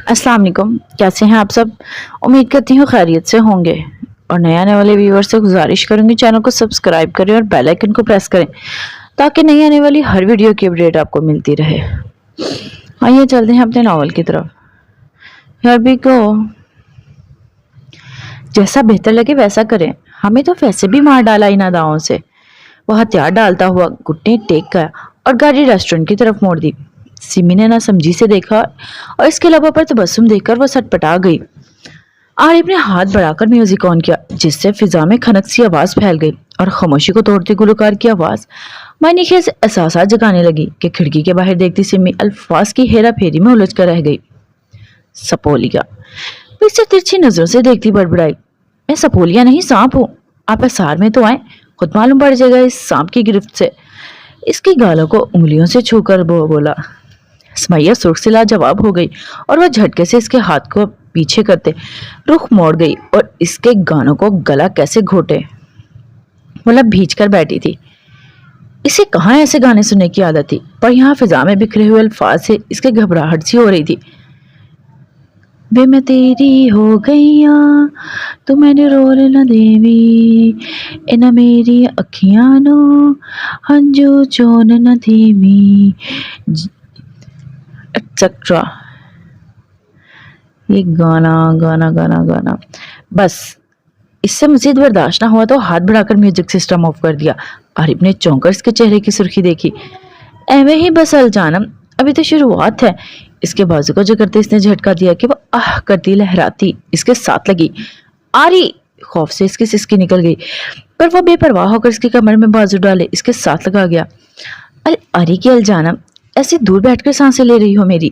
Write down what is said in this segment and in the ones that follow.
अस्सलाम वालेकुम। कैसे हैं आप सब? उम्मीद करती हूँ खैरियत से होंगे। और नए आने वाले व्यूअर से गुजारिश करूंगी चैनल को सब्सक्राइब करें और बेल आइकन को प्रेस करें ताकि नई आने वाली हर वीडियो की अपडेट आपको मिलती रहे। आइए चलते हैं अपने नॉवल की तरफ। Here we go. जैसा बेहतर लगे वैसा करें। हमें तो वैसे भी मार डाला इन अदाओं से। वो हथियार डालता हुआ घुटने टेक गया और गाड़ी रेस्टोरेंट की तरफ मोड़ दी। सिमी ने ना समझी से देखा और इसके लबों पर तबस्सुम देखकर वो सटपटा गई। आरिफ ने हाथ बढ़ाकर म्यूजिक ऑन किया जिससे फिजा में खनक सी आवाज फैल गई और खामोशी को तोड़ती गुलकार की आवाज मायने खेल से एहसास जगाने लगी कि खिड़की के बाहर देखती सिमी अल्फाज की हेरा फेरी में उलझ कर रह गई। सपोलिया पीछे तिरछी नजरों से देखती बड़बड़ाई, मैं सपोलिया नहीं सांप हूँ। आप एसार में तो आए, खुद मालूम पड़ जाएगा इस सांप की गिरफ्त से। इसकी गालों को उंगलियों से छूकर बोला। सुमैया सुर्ख से लाजवाब हो गई और वह झटके से इसके हाथ को पीछे करते रुख मोड़ गई और इसके गानों को गला कैसे घोटे मतलब भींच कर बैठी थी। इसे कहाँ ऐसे गाने सुनने की आदत थी, पर यहाँ फिजा में बिखरे हुए अल्फाज से इसके घबराहट सी हो रही थी। बे मैं तेरी हो गईया तू मैंने रोल न देवी इना मेरी अखियां नो हंजू चोन न धीमी एक्सेट्रा। ये गाना गाना गाना गाना बस इससे मजीद बर्दाश्त ना हुआ तो हाथ बढ़ाकर म्यूजिक सिस्टम ऑफ कर दिया। आरिफ ने चौंकर इसके चेहरे की सुर्खी देखी। एवे ही बस अलजानम, अभी तो शुरुआत है। इसके बाजू को जकड़ते इसने झटका दिया कि वो आह करती लहराती इसके साथ लगी। आरी खौफ से इसकी सिसकी निकल गई, पर वो बेपरवाह होकर इसके कमर में बाजू डाले इसके साथ लगा गया। अरे आरी की अलजानम, ऐसे दूर बैठकर सांसें ले रही हो मेरी।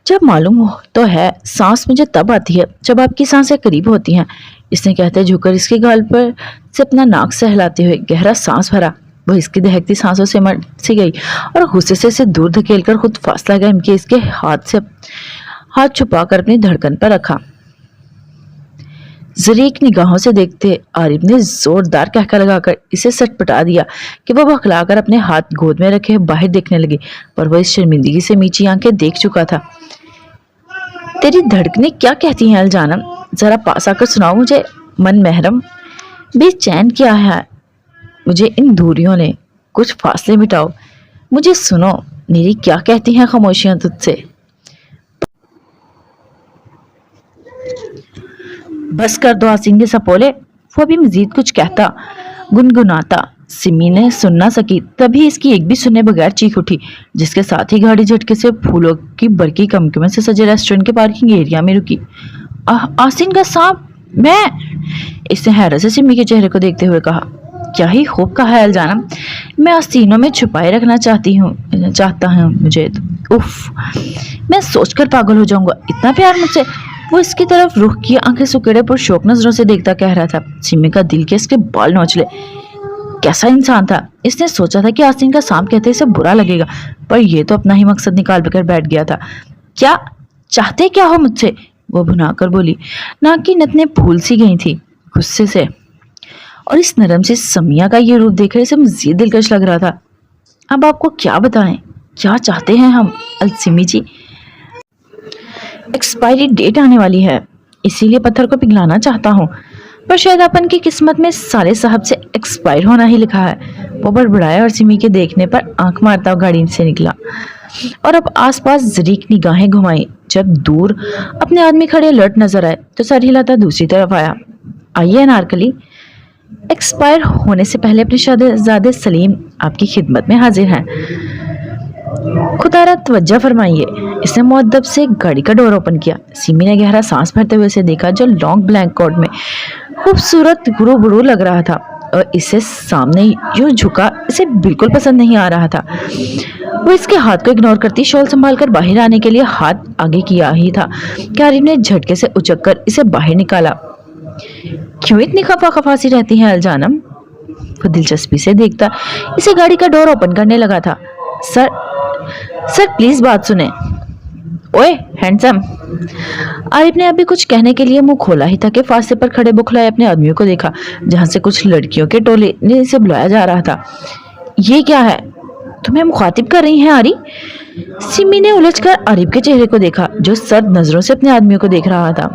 जब मालूम हो तो है सांस मुझे तब आती है जब आपकी सांसें करीब होती हैं। इसने कहते झुककर इसके गाल पर से अपना नाक सहलाते हुए गहरा सांस भरा। वो इसकी दहकती सांसों से मर सी गई और गुस्से से इसे दूर धकेलकर खुद फासला कायम किया इसके हाथ छुपाकर अपनी धड़कन पर रखा। जरीक निगाहों से देखते आरिफ ने जोरदार कहका लगाकर इसे सटपटा दिया कि वो बखलाकर अपने हाथ गोद में रखे बाहर देखने लगी, पर वो इस शर्मिंदगी से मीची आंखें देख चुका था। तेरी धड़कनें क्या कहती हैं अलजानम, जरा पास आकर सुनाओ मुझे। मन महरम बेचैन किया है मुझे इन दूरियों ने, कुछ फासले मिटाओ, मुझे सुनो मेरी क्या कहती हैं खामोशियां तुझसे। बस कर दो आसिंगे सपोले, वो भी मजीद कुछ कहता गुनगुनाता। सिमी ने सुन ना सकी, तभी इसकी एक भी सुने बगैर चीख उठी, जिसके साथ ही गाड़ी झटके से फूलों की बरकी कमकमे से सजे रेस्टोरेंट के पार्किंग एरिया में रुकी। आसिन का सांप, मैं? इसने हैरत से सिमी के चेहरे को देखते हुए कहा। क्या ही खूब कहा है अलजानम, मैं आस्तीनों में छुपाए रखना चाहता हूँ मुझे तो। उफ, मैं सोचकर पागल हो जाऊंगा, इतना प्यार मुझसे। वो इसकी तरफ रुख किया, आंखें सुकेड़े पर शौक नजरों से देखता कह रहा था। सिमी का दिल के इसके बाल नोचले। कैसा इंसान था, इसने सोचा था कि आस्तीन का सांप कहते इसे बुरा लगेगा, पर यह तो अपना ही मकसद निकाल कर बैठ गया था। क्या चाहते क्या हो मुझसे, वो भुनाकर बोली। नाक की नथने फूल सी गई थी गुस्से से, और इस नरम से समिया का ये रूप देखकर इसे मजीद दिलकश लग रहा था। अब आपको क्या बताएं, क्या चाहते हैं हम अलसिमी जी? एक्सपायरी डेट आने वाली है, इसीलिए पत्थर को पिघलाना चाहता हूँ, पर शायद अपन की किस्मत में साले साहब से एक्सपायर होना ही लिखा है। वो बड़बड़ाया और सिमी के देखने पर आंख मारता हुआ गाड़ी से निकला और अब आसपास जरीक निगाहें घुमाई। जब दूर अपने आदमी खड़े अलर्ट नजर आए तो सर हिलाता दूसरी तरफ आया। आइए अनारकली, एक्सपायर होने से पहले अपने शहजादे सलीम आपकी खिदमत में हाजिर हैं। खुदारा तवज्जो फरमाइए। इसने मुअद्दब से गाड़ी का डोर ओपन किया। सिमी ने गहरा सांस भरते हुए इसे देखा, जो लॉन्ग ब्लैक कोट में खूबसूरत गुरू लग रहा था और इसे सामने यूं झुका इसे बिल्कुल पसंद नहीं आ रहा था। वो इसके हाथ को इग्नोर करती शॉल संभालकर बाहर आने के लिए हाथ आगे किया ही था कि आरिफ ने झटके से उचक इसे बाहर निकाला। क्यों इतनी खफासी रहती हैं अलजानम? वो दिलचस्पी से देखता इसे गाड़ी का डोर ओपन करने लगा था। सर प्लीज बात सुने। ओए हैंडसम। आरिफ ने अभी कुछ कहने के लिए मुंह खोला ही था कि फासले पर खड़े बुखलाए अपने आदमियों को देखा, जहां से कुछ लड़कियों के टोले ने इसे बुलाया जा रहा था। ये क्या है? तुम्हें मुखातिब कर रही हैं आरी? सिमी ने उलझकर आरिफ के चेहरे को देखा जो सर्द नजरों से अपने आदमियों को देख रहा था।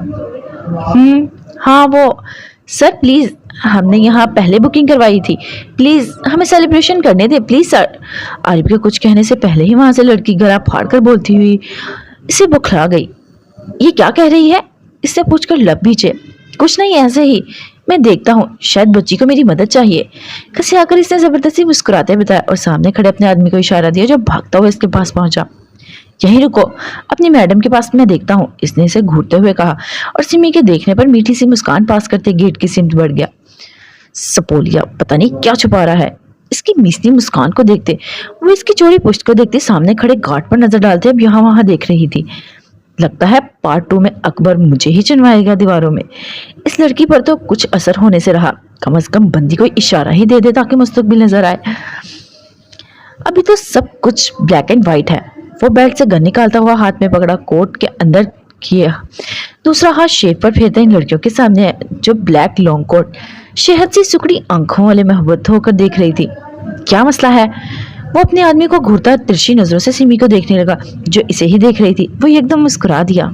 हाँ वो। सर प्लीज, हमने यहाँ पहले बुकिंग करवाई थी, प्लीज हमें सेलिब्रेशन करने दे प्लीज सर। आरिफ के कुछ कहने से पहले ही वहां से लड़की गला फाड़कर बोलती हुई इसे बुखला गई। ये क्या कह रही है? इससे पूछकर लब भींचे। कुछ नहीं, ऐसे ही मैं देखता हूँ, शायद बच्ची को मेरी मदद चाहिए। कसे आकर इसने जबरदस्ती मुस्कुराते बताया और सामने खड़े अपने आदमी को इशारा दिया जो भागता हुआ इसके पास पहुंचा। यहीं रुको, अपनी मैडम के पास मैं देखता हूँ, इसने इसे घूरते हुए कहा और सिमी के देखने पर मीठी सी मुस्कान पास करते गेट की सिमत बढ़ गया। सपोलिया पता नहीं क्या छुपा रहा है। इसकी मीसनी मुस्कान को देखते, वो इसकी चोरी पुष्ट को देखते सामने खड़े गार्ड पर नजर डालते अब यहाँ वहां देख रही थी। लगता है पार्ट 2 में अकबर मुझे ही चुनवाएगा दीवारों में। इस लड़की पर तो कुछ असर होने से रहा, कम से कम बंदी को इशारा ही दे दे ताकि मुस्तकबिल नजर आए। अभी तो सब कुछ ब्लैक एंड व्हाइट है। वो बेल्ट से गन निकालता हुआ हाथ में पकड़ा कोट के अंदर किया, दूसरा हाथ शेप पर फेरता इन लड़कियों के सामने है जो ब्लैक लॉन्ग कोट शहद सी सुकड़ी आंखों वाले मोहब्बत होकर देख रही थी। क्या मसला है? वो अपने आदमी को घूरता तिरछी नजरों से सिमी को देखने लगा जो इसे ही देख रही थी। वो एकदम मुस्कुरा दिया।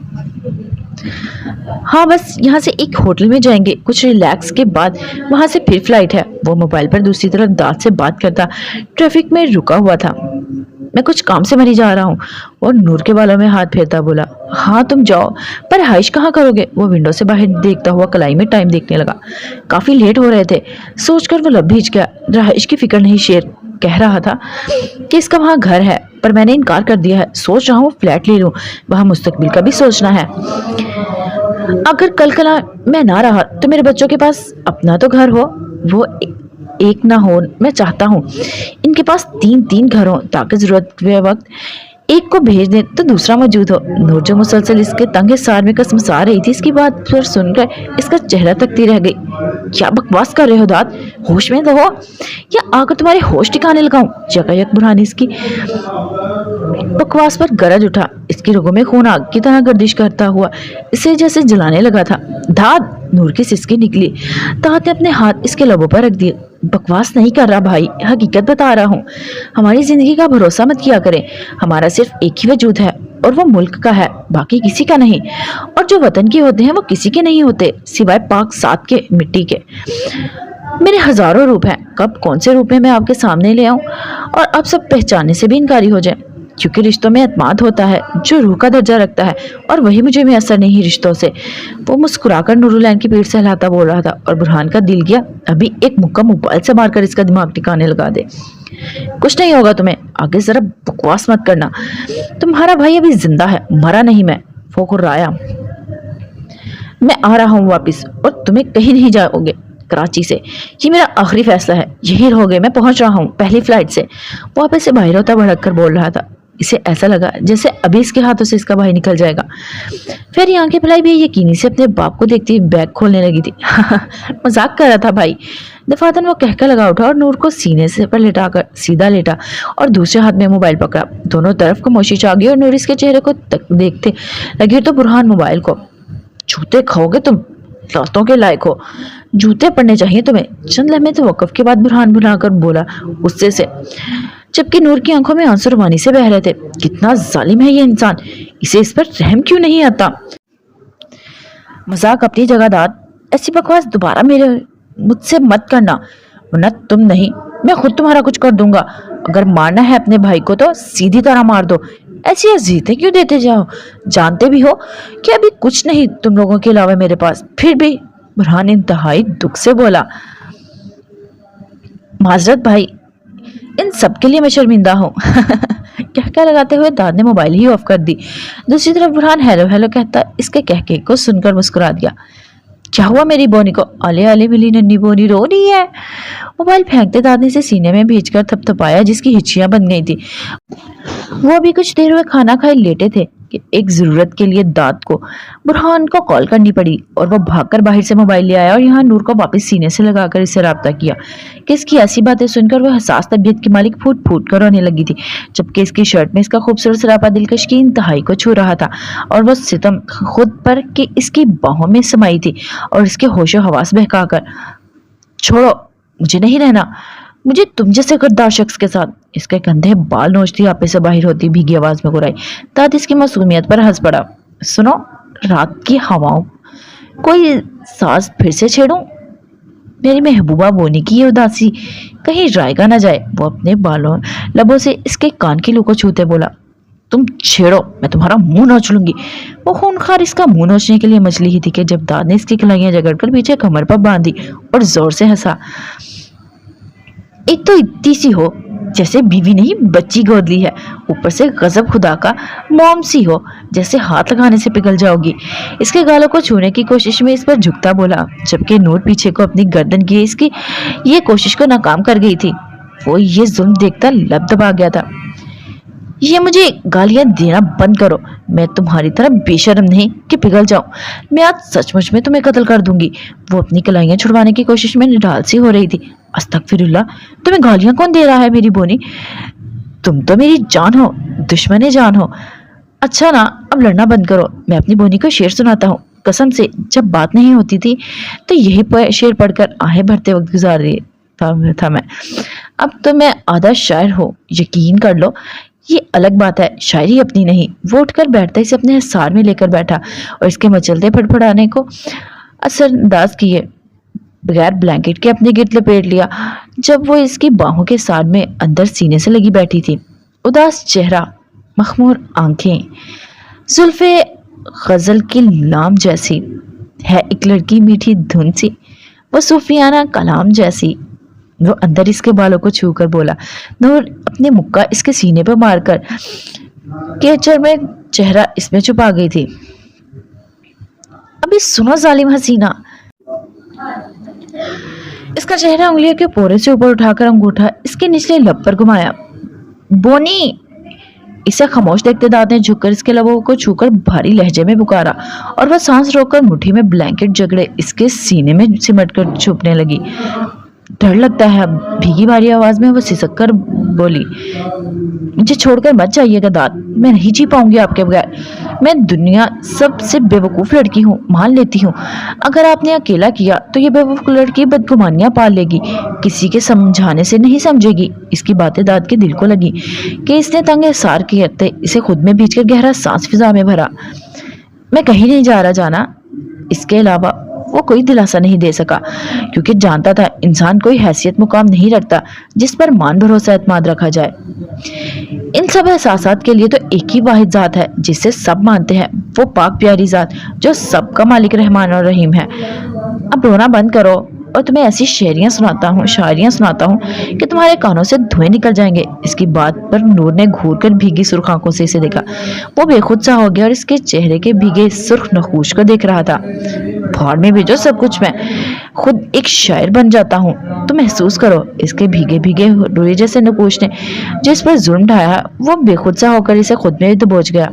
हाँ बस यहाँ से एक होटल में जाएंगे, कुछ रिलैक्स के बाद वहां से फिर फ्लाइट है। वो मोबाइल पर दूसरी तरफ दांत से बात करता ट्रैफिक में रुका हुआ था। मैं कुछ काम से मरी जा रहा हूँ। और नूर के बालों में हाथ फेरता बोला, हाँ तुम जाओ, पर रिहाइश कहाँ करोगे? वो विंडो से बाहर देखता हुआ कलाई में टाइम देखने लगा। काफी लेट हो रहे थे। सोचकर वो लब भींच गया। रिहाइश की फिक्र नहीं, शेर कह रहा था कि इसका वहाँ घर है पर मैंने इनकार कर दिया है। सोच रहा हूँ फ्लैट ले लूँ, वहाँ मुस्तकबिल का भी सोचना है। अगर कल कला मैं ना रहा तो मेरे बच्चों के पास अपना तो घर हो, वो एक ना हो। मैं चाहता हूँ इनके पास 3-3 घर हो ताकि जरूरत के वक्त एक को भेज दे तो दूसरा मौजूद हो। नूर जो मुसलसल इसके तंगे सार में कसमसा रही थी, इसकी बात पर सुनकर इसका चेहरा तकती रह गई। क्या बकवास कर रहे हो दाद? होश में तो हो या आकर तुम्हारे होश ठिकाने लगाऊं? यकायक बुरहान इसकी बकवास पर गरज उठा। इसकी रगों में खून आग की तरह गर्दिश करता हुआ इसे जैसे जलाने लगा था। दाद! नूर की सिसकी निकली। दाद ने अपने हाथ इसके लबों पर रख दिए। बकवास नहीं कर रहा भाई, हकीकत बता रहा हूँ। हमारी जिंदगी का भरोसा मत किया करें। हमारा सिर्फ एक ही वजूद है और वो मुल्क का है, बाकी किसी का नहीं। और जो वतन के होते हैं वो किसी के नहीं होते सिवाय पाक साथ के मिट्टी के। मेरे हजारों रूप हैं, कब कौन से रूप में मैं आपके सामने ले आऊं और अब सब पहचानने से भी इनकारी हो जाए। क्योंकि रिश्तों में एतमाद होता है जो रूह का दर्जा रखता है और वही मुझे मैसर नहीं रिश्तों से। वो मुस्कुराकर नूरुलैन की पीठ से हिलाता बोल रहा था और बुरहान का दिल गया अभी एक मुक्का मोबाइल से मारकर इसका दिमाग टिकाने लगा दे। कुछ नहीं होगा तुम्हें, आगे जरा बकवास मत करना। तुम्हारा भाई अभी जिंदा है, मरा नहीं। मैं वो कुर्राया। मैं आ रहा हूँ वापिस और तुम्हें कहीं नहीं जाओगे कराची से। ये मेरा आखिरी फैसला है, यही रहोगे। मैं पहुंच रहा हूँ पहली फ्लाइट से। वापस से बाहर होता भड़क कर बोल रहा था। इसे ऐसा लगा जैसे अभी इसके हाथों से इसका भाई निकल जाएगा। फिर आंखें फैलाई भी यकीनी से अपने बाप को देखती हुई बैग खोलने लगी थी। मजाक कर रहा था भाई। दफातन वो कहकर लगा उठा और नूर को सीने से पर लिटाकर सीधा लेटा और दूसरे हाथ में मोबाइल पकड़ा। दोनों तरफ खामोशी छा गई और नूर इसके चेहरे को देखते लगे तो बुरहान मोबाइल को। जूते खाओगे तुम, लातों के लायक हो, जूते पड़ने चाहिए तुम्हें। चंद लम्हे तो वक़्फ़ के बाद बुरहान बुलाकर बोला गुस्से से, जबकि नूर की आंखों में आंसू रवानी से बह रहे थे। कितना जालिम है ये इंसान, इसे इस पर रहम क्यों नहीं आता? मजाक अपनी जगह दाद, ऐसी बकवास दोबारा मुझसे मत करना, वरना तुम नहीं मैं खुद तुम्हारा कुछ कर दूंगा। अगर मारना है अपने भाई को तो सीधी तरह मार दो, ऐसी अजीतें क्यों देते जाओ? जानते भी हो कि अभी कुछ नहीं तुम लोगों के अलावा मेरे पास। फिर भी बुरहान इंतहाई दुख से बोला, माजरत भाई, इन सब के लिए मैं शर्मिंदा हूँ। कहका लगाते हुए दाद ने मोबाइल ही ऑफ कर दी। दूसरी तरफ बुरहान हेलो हेलो कहता इसके कहके को सुनकर मुस्कुरा दिया। क्या हुआ मेरी बोनी को? आले आले मिली नन्ही बोनी रो रही है। मोबाइल फेंकते दाद ने इसे सीने में भेजकर थपथपाया जिसकी हिच्चियां बन गई थी। वो अभी कुछ देर हुए खाना खाए लेटे थे कि एक जरूरत के लिए दाद को बुरहान को कॉल करनी पड़ी और वो भागकर बाहर से मोबाइल ले आया और यहाँ नूर को वापस सीने से लगाकर इससे राब्ता किया कि इसकी ऐसी बातें सुनकर वो हसास तबीयत की मालिक फूट फूट कर रोने लगी थी, जबकि इसकी शर्ट में इसका खूबसूरत सरापा दिलकश की इंतहाई को छू रहा था और वो सितम खुद पर कि इसकी बाहों में समाई थी और इसके होशो हवास बहकाकर, छोड़ो मुझे नहीं रहना, مجھے تم جیسے غدار شخص کے ساتھ. اس کے کندھے بال نوچتی آپے سے باہر ہوتی بھیگی آواز میں گرائی. داد اس کی معصومیت پر ہنس پڑا. سنو, رات کی ہواؤں کوئی ساز پھر سے چھیڑوں؟ میری محبوبہ بونی کی یہ اداسی کہیں رائگا نہ جائے. وہ اپنے بالوں لبوں سے اس کے کان کی لو کو چھوتے بولا. تم چھیڑو, میں تمہارا منہ نوچ لوں گی. وہ خونخوار اس کا منہ نوچنے کے لیے مچلی ہی تھی کہ جب داد نے اس کی کلائیاں جگڑ کر پیچھے کمر پر باندھی اور زور سے ہنسا. ایک تو اتنی سی ہو جیسے بیوی نہیں بچی گود لی ہے, اوپر سے غضب خدا کا موم سی ہو جیسے ہاتھ لگانے سے پگھل جاؤ گی. اس کے گالوں کو چھونے کی کوشش میں اس پر جھکتا بولا, جبکہ نور پیچھے کو اپنی گردن کی اس کی یہ کوشش کو ناکام کر گئی تھی. وہ یہ ظلم دیکھتا لب دبا گیا تھا. یہ مجھے گالیاں دینا بند کرو, میں تمہاری طرح بے شرم نہیں کہ پگھل جاؤں. میں آج سچ مچ میں تمہیں قتل کر دوں گی. وہ اپنی کلائیاں چھڑوانے کی کوشش میں نڈال سی ہو رہی تھی. استغفر اللہ, تمہیں گالیاں کون دے رہا ہے میری بونی؟ تم تو میری جان ہو, دشمن جان ہو. اچھا نا, اب لڑنا بند کرو. میں اپنی بونی کو شعر سناتا ہوں. قسم سے جب بات نہیں ہوتی تھی تو یہی شعر پڑھ کر آہیں بھرتے وقت گزار رہی تھا میں. اب تو میں آدھا شاعر ہوں, یقین کر لو. یہ الگ بات ہے, شاعری اپنی نہیں. وہ اٹھ کر بیٹھتا اسے اپنے حصار میں لے کر بیٹھا اور اس کے مچلتے پھڑ پھڑانے کو اثر انداز کیے بغیر بلینکٹ کے اپنے گرد لپیٹ لیا. جب وہ اس کی باہوں کے سار میں اندر سینے سے لگی بیٹھی تھی, اداس چہرہ, مخمور آنکھیں, زلفے غزل کی لام جیسی ہے, ایک لڑکی میٹھی دھن سی, وہ صوفیانہ کلام جیسی. وہ اندر اس کے بالوں کو چھو کر بولا. نور اپنے مکہ اس کے سینے پہ مار کر کیچڑ میں چہرہ اس میں چھپا گئی تھی. ابھی سنو ظالم حسینہ. اس کا چہرہ انگلیوں کے پورے سے اوپر اٹھا کر انگوٹھا اس کے نچلے لب پر گھمایا. بونی. اسے خاموش دیکھتے داد نے جھک کر اس کے لبوں کو چھو کر بھاری لہجے میں پکارا اور وہ سانس روک کر مٹھی میں بلینکٹ جگڑے اس کے سینے میں سمٹ کر چھپنے لگی. ڈر لگتا ہے. اب بھیگی بھاری آواز میں وہ سسک کر بولی. مجھے چھوڑ کر مت جائیے گا داد, میں نہیں جی پاؤں گی آپ کے بغیر. میں دنیا سب سے بے وقوف لڑکی ہوں, مان لیتی ہوں. اگر آپ نے اکیلا کیا تو یہ بے وقوف لڑکی بدگمانیاں پال لے گی, کسی کے سمجھانے سے نہیں سمجھے گی. اس کی باتیں داد کے دل کو لگی کہ اس نے تنگ احسار کیے اسے خود میں بھیج کر گہرا سانس فضا میں بھرا. میں کہیں نہیں جا رہا جانا. اس کے علاوہ وہ کوئی دلاسا نہیں دے سکا کیونکہ جانتا تھا انسان کوئی حیثیت مقام نہیں رکھتا جس پر مان بھروسہ اعتماد رکھا جائے. ان سب احساسات کے لیے تو ایک ہی واحد ذات ہے جسے سب مانتے ہیں, وہ پاک پیاری ذات جو سب کا مالک رحمان اور رحیم ہے. اب رونا بند کرو اور تمہیں ایسی شاعریاں سناتا ہوں کہ تمہارے کانوں سے دھوئیں نکل جائیں گے. اس کی بات پر نور نے گھور کر بھیگی سرخ آنکھوں سے اسے دیکھا. وہ بے خود سا ہو گیا اور اس کے چہرے کے بھیگے سرخ نقوش کو دیکھ رہا تھا. بھاڑ میں بھیجو سب کچھ, میں خود ایک شاعر بن جاتا ہوں. تو محسوس کرو. اس کے بھیگے روئے جیسے نقوش نے جس پر ظلم ڈھایا وہ بے خود سا ہو کر اسے خود میں دبوچ گیا.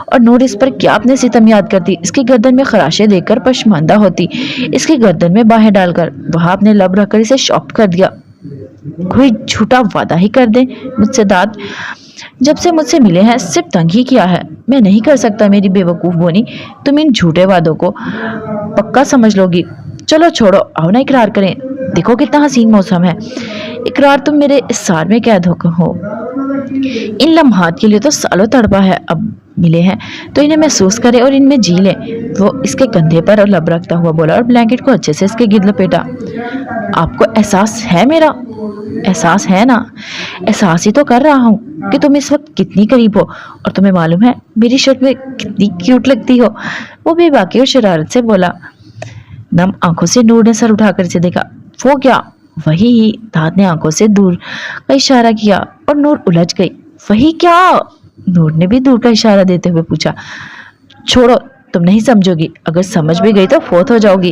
اور نور اس پر کیا اپنے ستم یاد کرتی, اس کی گردن میں خراشیں دے کر پشماندہ ہوتی, اس کی گردن میں باہیں ڈال کر وہاں اپنے لب رکھ کر اسے شاپ کر دیا. کوئی جھوٹا وعدہ ہی کر دے مجھ سے داد. جب سے مجھ سے ملے ہیں صرف تنگ ہی کیا ہے. میں نہیں کر سکتا میری بے وقوف بونی, تم ان جھوٹے وعدوں کو پکا سمجھ لو گی. چلو چھوڑو, آؤ نا اقرار کریں. دیکھو کتنا حسین موسم ہے. اقرار تم میرے اس سار میں قید ہو. ان لمحات کے لیے تو سالوں تڑپا ہے, اب ملے ہیں تو انہیں محسوس کرے اور ان میں جی لے. وہ اس کے کندھے پر اور لب رکھتا ہوا بولا اور بلینکٹ کو اچھے سے اس کے گرد لپیٹا. آپ کو احساس ہے میرا؟ احساس ہے نا. احساس ہی تو کر رہا ہوں کہ تم اس وقت کتنی قریب ہو اور تمہیں معلوم ہے میری شرٹ میں کتنی کیوٹ لگتی ہو. وہ بے باکی اور شرارت سے بولا. نم آنکھوں سے نور نے سر اٹھا کر اسے دیکھا. وہ کیا؟ وہی. داد نے آنکھوں سے دور کا اشارہ کیا اور نور الجھ گئی. وہی کیا؟ نور نے بھی دور کا اشارہ دیتے ہوئے پوچھا. چھوڑو, تم نہیں سمجھو گی. اگر سمجھ بھی گئی تو فوت ہو جاؤ گی.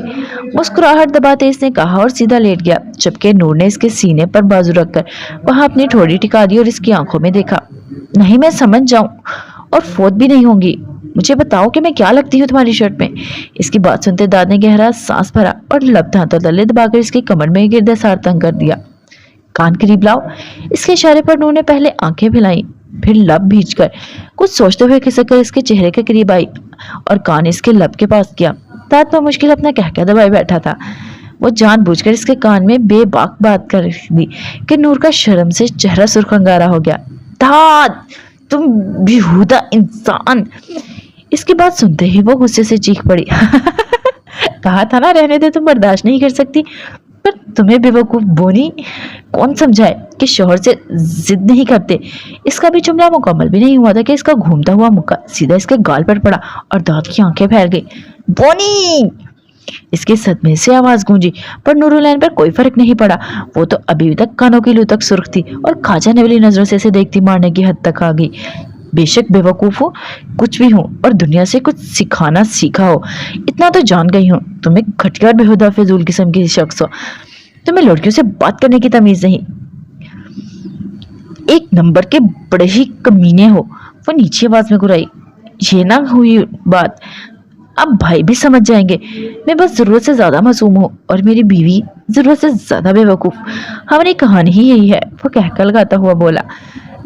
مسکراہٹ دباتے اس نے کہا اور سیدھا لیٹ گیا, جبکہ نور نے اس کے سینے پر بازو رکھ کر وہاں اپنی ٹھوڑی ٹکا دی اور اس کی آنکھوں میں دیکھا. نہیں, میں سمجھ جاؤں اور فوت بھی نہیں ہوں گی. مجھے بتاؤ کہ میں کیا لگتی ہوں تمہاری شرٹ میں. اس کی بات سنتے داد نے گہرا سانس بھرا اور لب دھانتوں تلے دبا کر اس کی کمر میں گرد سار تنگ کر دیا. کان قریب لاؤ. اس کے اشارے پر نور نے پہلے آنکھیں پھیلائیں پھر لب بھیج کر کچھ سوچتے ہوئے کھسک کر اس کے چہرے کے قریب آئی اور کان اس کے لب کے پاس کیا. داد پر مشکل اپنا کہکہ دبائے بیٹھا تھا. वो जानबूझकर इसके कान में बेबाक बात कर दी कि नूर का शर्म से चेहरा सुर्खंगारा हो गया। दाद, तुम बेहुदा इंसान! इसकी बात सुनते ही वो गुस्से से चीख पड़ी। कहा था ना रहने दे, तुम बर्दाश्त नहीं कर सकती। पर तुम्हें बेवकूफ बोनी कौन समझाए कि शोहर से जिद नहीं करते। इसका भी जुमला मुकम्मल भी नहीं हुआ था कि इसका घूमता हुआ मुक्का सीधा इसके गाल पर पड़ा और दाद की आंखें फैल गई। बोनी! इसके सदमे से आवाज गूंजी, पर नूरुलैन पर कोई फर्क नहीं पड़ा। वो तो अभी तक कानों की लू तक सुर्ख थी और खाजा नेवली नजरों से देखती मारने की हद तक आ गई। बेशक बेवकूफ हो, कुछ भी हो, और दुनिया से कुछ सिखाना सीखा हो, इतना तो जान गई हूँ तुम एक घटिया बेहुदा फिजूल किस्म की शख्स हो। तुम्हें लड़कियों से बात करने की तमीज नहीं, एक नंबर के बड़े ही कमीने हो। वो नीची आवाज में घुराई। ये ना हुई बात, अब भाई भी समझ जाएंगे। मैं बस जरूरत से ज्यादा मासूम हूँ और मेरी बीवी जरूरत से ज्यादा बेवकूफ। हमारी कहानी ही यही है, वो कहकर लगाता हुआ बोला।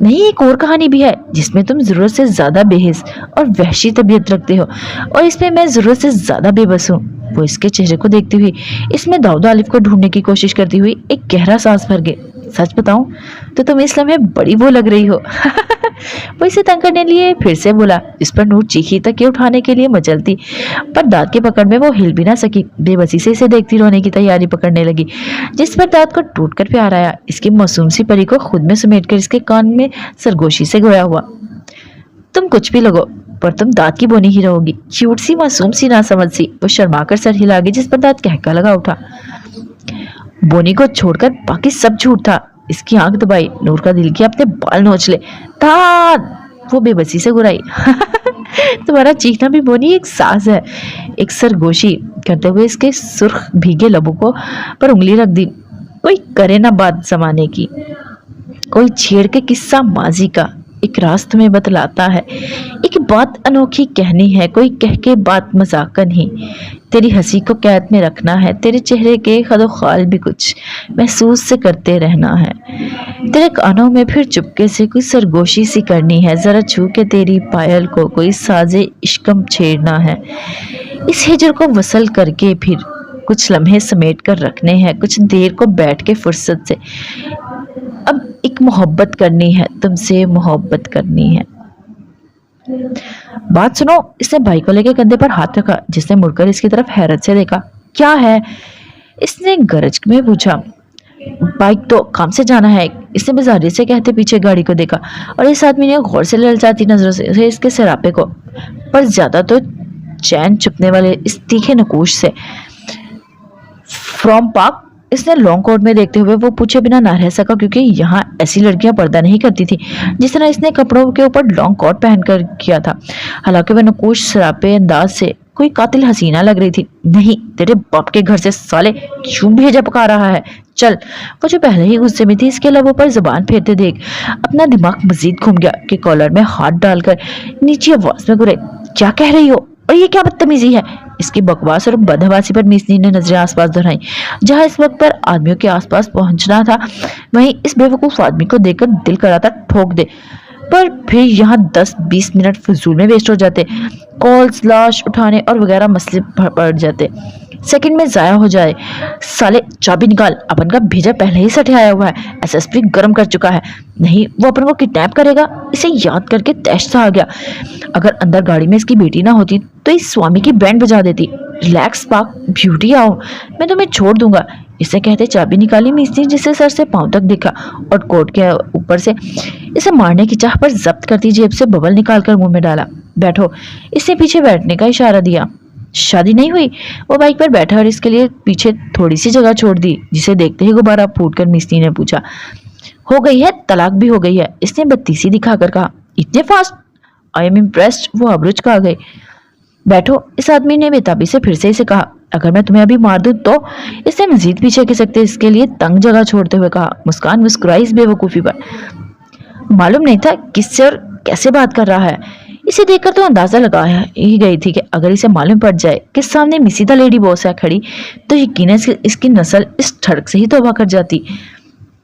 नहीं, एक और कहानी भी है जिसमें तुम जरूरत से ज्यादा बेहिस और वहशी तबीयत रखते हो, और इसमें मैं जरूरत से ज्यादा बेबस हूँ। वो इसके चेहरे को देखती हुई इसमें दाऊद आलिफ को ढूंढने की कोशिश करती हुई एक गहरा सांस भर गई। सच बताऊं तो तुम इस लम्हे बड़ी वो लग रही हो। वो इसे तंग करने लिए फिर से बोला, इस पर नूर चीखी तक ये उठाने के लिए मचलती, पर दांत की पकड़ में वो हिल भी ना सकी। बेबसी से इसे देखती रोने की तैयारी पकड़ने लगी, जिस पर दांत को टूट कर प्यार आया। इसकी मासूम सी परी को खुद में समेटकर इसके कान में सरगोशी से गोया हुआ। तुम कुछ भी लगो, पर तुम दांत की बोनी ही रहोगी, क्यूट सी मासूम सी ना समझ सी। वो शर्माकर सर हिला गई, जिस पर दांत कहका लगा उठा। बोनी को छोड़कर बाकी सब झूठ था। इसकी आंख दबाई, नूर का दिल किया अपने बाल नोच ले। दाद! वो बेबसी से गुराई। तुम्हारा चीखना भी बोनी एक साज है। एक सरगोशी करते हुए इसके सुर्ख भीगे लबों को पर उंगली रख दी। कोई करे ना बात जमाने की, कोई छेड़ के किस्सा माजी का। एक राज तुम्हें बतलाता है, एक बात अनोखी कहनी है, कोई कह के बात मजाक नहीं। तेरी हंसी को कैद में रखना है, तेरे चेहरे के खदोखाल भी कुछ महसूस से करते रहना है। तेरे कानों में फिर चुपके से कोई सरगोशी सी करनी है, जरा छू के तेरी पायल को कोई साजे इश्कम छेड़ना है। इस हिजर को वसल करके फिर कुछ लम्हे समेट कर रखने हैं, कुछ देर को बैठ के फुर्सत से। अब एक मोहब्बत करनी है, तुमसे मोहब्बत करनी है। बात सुनो। इसने भाई को लेके कंधे पर हाथ रखा, जिसने मुड़कर इसकी तरफ हैरत से देखा। क्या है? इसने गरज में पूछा। बाइक तो काम से जाना है। इसने बेजारी से कहते पीछे गाड़ी को देखा और इस आदमी ने गौर से ललचाती नजरों से इसके सरापे को, पर ज्यादा तो चैन चुपने वाले इस तीखे नकूश से। From park? इसने लॉन्ग कोट में देखते हुए वो पूछे बिना ना रह सका, क्योंकि यहाँ ऐसी लड़कियां पर्दा नहीं करती थी जिस तरह इसने कपड़ों के ऊपर लॉन्ग कोट पहनकर किया था। हालांकि वह नकुश सरापे अंदाज से कोई कातिल हसीना लग रही थी। नहीं, तेरे बाप के घर से साले क्यों भेजा पका रहा है? चल। वो जो पहले ही गुस्से में थी, इसके लबों पर जुबान फेरते देख अपना दिमाग मजीद घूम गया कि कॉलर में हाथ डालकर नीचे आवाज में घुरे, क्या कह रही हो और ये क्या बदतमीजी है? इसकी बकवास और बदहवासी पर मिसनी ने नजरें आसपास दोहराई। जहां इस वक्त पर आदमियों के आसपास पहुंचना था, वहीं इस बेवकूफ आदमी को देखकर दिल कराता ठोक दे, पर फिर यहाँ 10-20 मिनट फजूल में वेस्ट हो जाते। कॉल्स, लाश उठाने और वगैरह मसले पड़ जाते, सेकंड में जाया हो जाए। साले चाबी निकाल, अपन का भेजा पहले ही सटे आया हुआ है, एसएसपी गर्म कर चुका है। नहीं, वो अपन को किडनैप करेगा। इसे याद करके तैश सा आ गया। अगर अंदर गाड़ी में इसकी बेटी ना होती तो इस स्वामी की बैंड बजा देती। रिलैक्स पाक ब्यूटी, आओ, मैं तुम्हें छोड़ दूंगा। इसे कहते चाबी निकाली मिस्त्री, जिसे सर से पांव तक दिखा और कोट के ऊपर से इसे मारने की चाह पर जब्त करती जेब से बबल निकालकर मुंह में डाला। बैठो। इसने पीछे बैठने का इशारा दिया। शादी नहीं हुई? वो बाइक पर बैठा और इसके लिए पीछे थोड़ी सी जगह छोड़ दी, जिसे देखते ही गुब्बारा फूटकर मिस्त्री ने पूछा। हो गई है, तलाक भी हो गई है। इसने बत्तीसी दिखाकर कहा। इतने फास्ट? I am impressed. वो अबरुच कहा गए। बैठो। इस आदमी ने बेताबी से फिर से इसे कहा। अगर मैं तुम्हें अभी मार दूं तो? इसने मजीद पीछे के सकते इसके लिए तंग जगह छोड़ते हुए कहा। मुस्कान मुस्कुराई इस बेवकूफी पर। मालूम नहीं था किससे और कैसे बात कर रहा है। इसे देखकर तो अंदाजा लगा ही गई थी कि अगर इसे मालूम पड़ जाए कि सामने मिसीदा लेडी बॉस है खड़ी, तो यकीनन इसकी नस्ल इस ठड़क से ही तौबा कर जाती।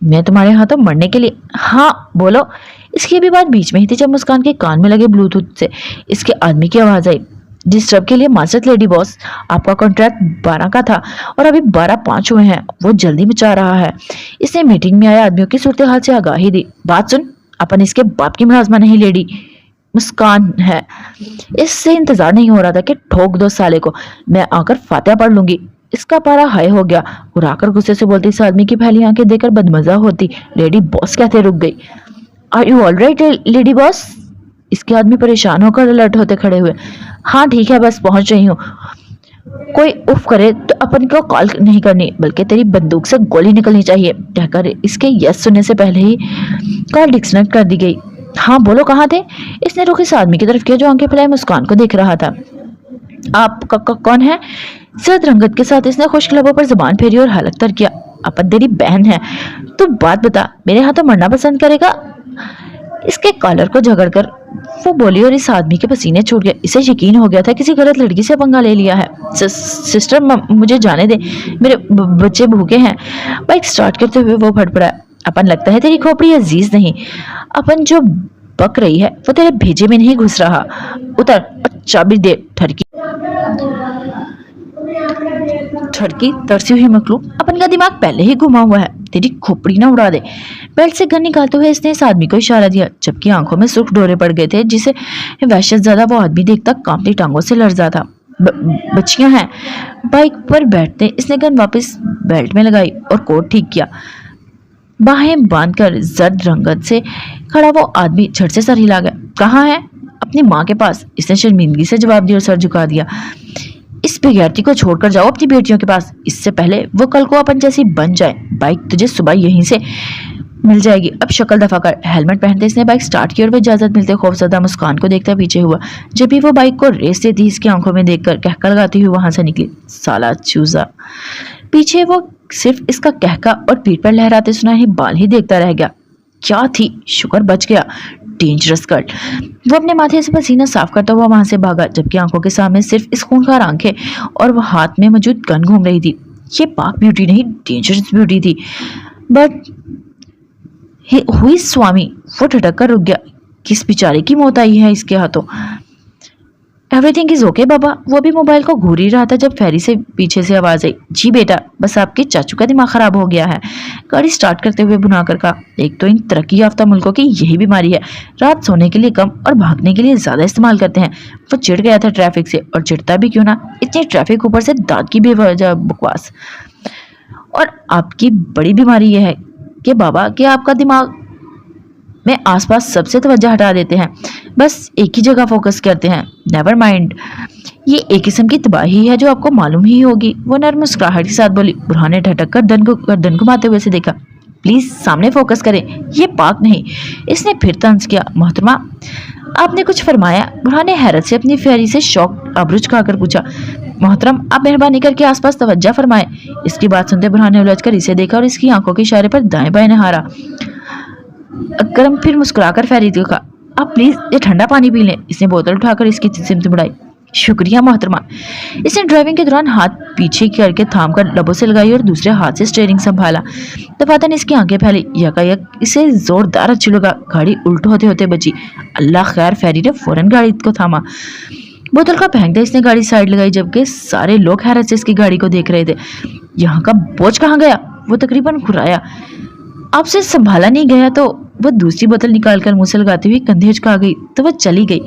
मैं तुम्हारे हाथों मरने के लिए? हाँ बोलो। इसकी भी बात बीच में ही थी जब मुस्कान के कान में लगे ब्लूटूथ से इसके आदमी की आवाज आई। डिस्टर्ब के लिए माजरत लेडी बॉस, आपका कॉन्ट्रैक्ट 12 का था और अभी 12:05 हुए हैं। वो जल्दी मचा रहा है। इसने मीटिंग में आए आदमियों की सूरत हाल से आगाही दी। बात सुन, अपन इसके बाप की मुलाजमा नहीं, लेडी मुस्कान है। इससे इंतजार नहीं हो रहा था कि ठोक दो साले को, मैं आकर फातिहा पढ़ लूंगी। इसका पारा हाई हो गया। उड़ाकर गुस्से से बोलती, इस आदमी की पहली आंखें देखकर बदमजा होती लेडी बॉस कहते रुक गई। Are you all right lady boss? इसके आदमी परेशान होकर अलर्ट होते खड़े हुए। हाँ ठीक है, बस पहुंच रही हूँ। कोई उफ करे तो अपन को कॉल नहीं करनी, बल्कि तेरी बंदूक से गोली निकलनी चाहिए, कहकर इसके यस सुनने से पहले ही कॉल डिस्कनेक्ट कर दी गई। हाँ बोलो, कहाँ थे? इसने रुख इस आदमी की तरफ किया जो आंखें फैलाए मुस्कान को देख रहा था। आप कौन है? सर्द रंगत के साथ इसने खुश्क लबों पर जुबान फेरी और हलक तर किया। अपन तेरी बहन है। तू बात बता, मेरे हाथों मरना पसंद करेगा? इसके कॉलर को झगड़कर वो बोली और इस आदमी के पसीने छूट गए। इसे यकीन हो गया था किसी गलत लड़की से पंगा ले लिया है। सिस्टर मुझे जाने दे, मेरे बच्चे भूखे हैं। बाइक स्टार्ट करते हुए वो फड़फड़ाया। अपन लगता है तेरी खोपड़ी अजीज नहीं। अपन जो बक रही है वो तेरे भेजे में नहीं घुस रहा। उतर और चाबी दे। ठड़की तरसी हुई मखलूक, अपन का दिमाग पहले ही घुमा हुआ है, तेरी खोपड़ी ना उड़ा दे। बेल्ट से गन निकालते हुए इसने इस आदमी को इशारा दिया, जबकि आंखों में सुर्ख डोरे पड़ गए थे जिसे वहशत ज्यादा वो आदमी देखता कांपती टांगों से लर्जा था। बच्चियां हैं। बाइक पर बैठते इसने गन वापस बेल्ट में लगाई और कोट ठीक किया। बाहें बांधकर जर्द रंगत से खड़ा वो आदमी झट से सर हिला गया। कहाँ है? अपनी माँ के पास, इसने शर्मिंदगी से जवाब दिया और सर झुका दिया। इस बेगैरती को छोड़कर जाओ अपनी बेटियों के पास, इससे पहले वो कल को अपन जैसी बन जाए। बाइक तुझे सुबह यहीं से मिल जाएगी, अब शक्ल दफा कर। हेलमेट पहनते इसने बाइक स्टार्ट की और वह इजाजत मिलते खौफजदा मुस्कान को देखता पीछे हुआ। जब भी वो बाइक को रेस देती इसकी आंखों में देखकर कहका लगाती हुई वहां से निकली। साला चूजा। पीछे वो सिर्फ इसका कहका और पीठ पर लहराते सुना ही बाल ही देखता रह गया। क्या थी, शुक्र बच गया। Dangerous girl. वो अपने माथे से पसीना साफ करता हुआ वहां से भागा, जबकि आंखों के सामने सिर्फ इस खूंखार आंखें और वो हाथ में मौजूद गन घूम रही थी। ये पाक ब्यूटी नहीं, डेंजरस ब्यूटी थी। बट हुई स्वामी। वो ठटक कर रुक गया। किस बेचारे की मौत आई है इसके हाथों? एवरीथिंग इज ओके बाबा। वो भी मोबाइल को घूर ही रहा था जब फेरी से पीछे से आवाज आई। जी बेटा, बस आपके चाचू का दिमाग खराब हो गया है। गाड़ी स्टार्ट करते हुए बुनाकर कहा। एक तो इन तरक्की याफ्ता मुल्कों की यही बीमारी है, रात सोने के लिए कम और भागने के लिए ज्यादा इस्तेमाल करते हैं। वो चिढ़ गया था ट्रैफिक से, और चिढ़ता भी क्यों ना, इतनी ट्रैफिक ऊपर से दांत की बेवजह बकवास। और आपकी बड़ी बीमारी यह है कि बाबा कि आपका दिमाग में आसपास सबसे तवज्जो हटा देते हैं, बस एक ही जगह फोकस करते हैं। नेवर माइंड, ये एक किस्म की तबाही है जो आपको मालूम ही होगी। वो नर्म मुस्कुराहट के साथ बोली। बुरहान ने ठटक कर गर्दन घुमाते हुए से देखा। प्लीज सामने फोकस करें, ये पाक नहीं। इसने फिर तंज किया। मोहतरमा, आपने कुछ फरमाया? बुरहान ने हैरत से अपनी फेरी से शौक आबरूज खाकर पूछा। मोहतरम, आप मेहरबानी करके आसपास तवज्जो फरमाएं। इसकी बात सुनते बुरहान ने उलझकर इसे देखा और इसकी आंखों के इशारे पर दाएं बाएं निहारा। अकरम फिर मुस्कुराकर फेरी देखा। आप प्लीज ये ठंडा पानी पी लें। इसने बोतल उठाकर इसकी सिमत बढ़ाई। शुक्रिया मोहतरमा। इसने ड्राइविंग के दौरान हाथ पीछे करके थामकर लबों से लगाई और दूसरे हाथ से स्टीयरिंग संभाला। दफातन इसकी आंखें फैली। यकायक इसे जोरदार अच्छी लगा। गाड़ी उल्ट होते होते बची। अल्लाह खैर। फेरी ने फौरन गाड़ी को थामा। बोतल का फेंकते इसने गाड़ी साइड लगाई, जबकि सारे लोग हैरत से इसकी गाड़ी को देख रहे थे। यहाँ का बोझ कहाँ गया? वो तकरीबन खुराया। आपसे संभाला नहीं गया तो? वो दूसरी बोतल निकालकर मुंह से लगाती हुई कंधे झुका गई तो वह चली गई।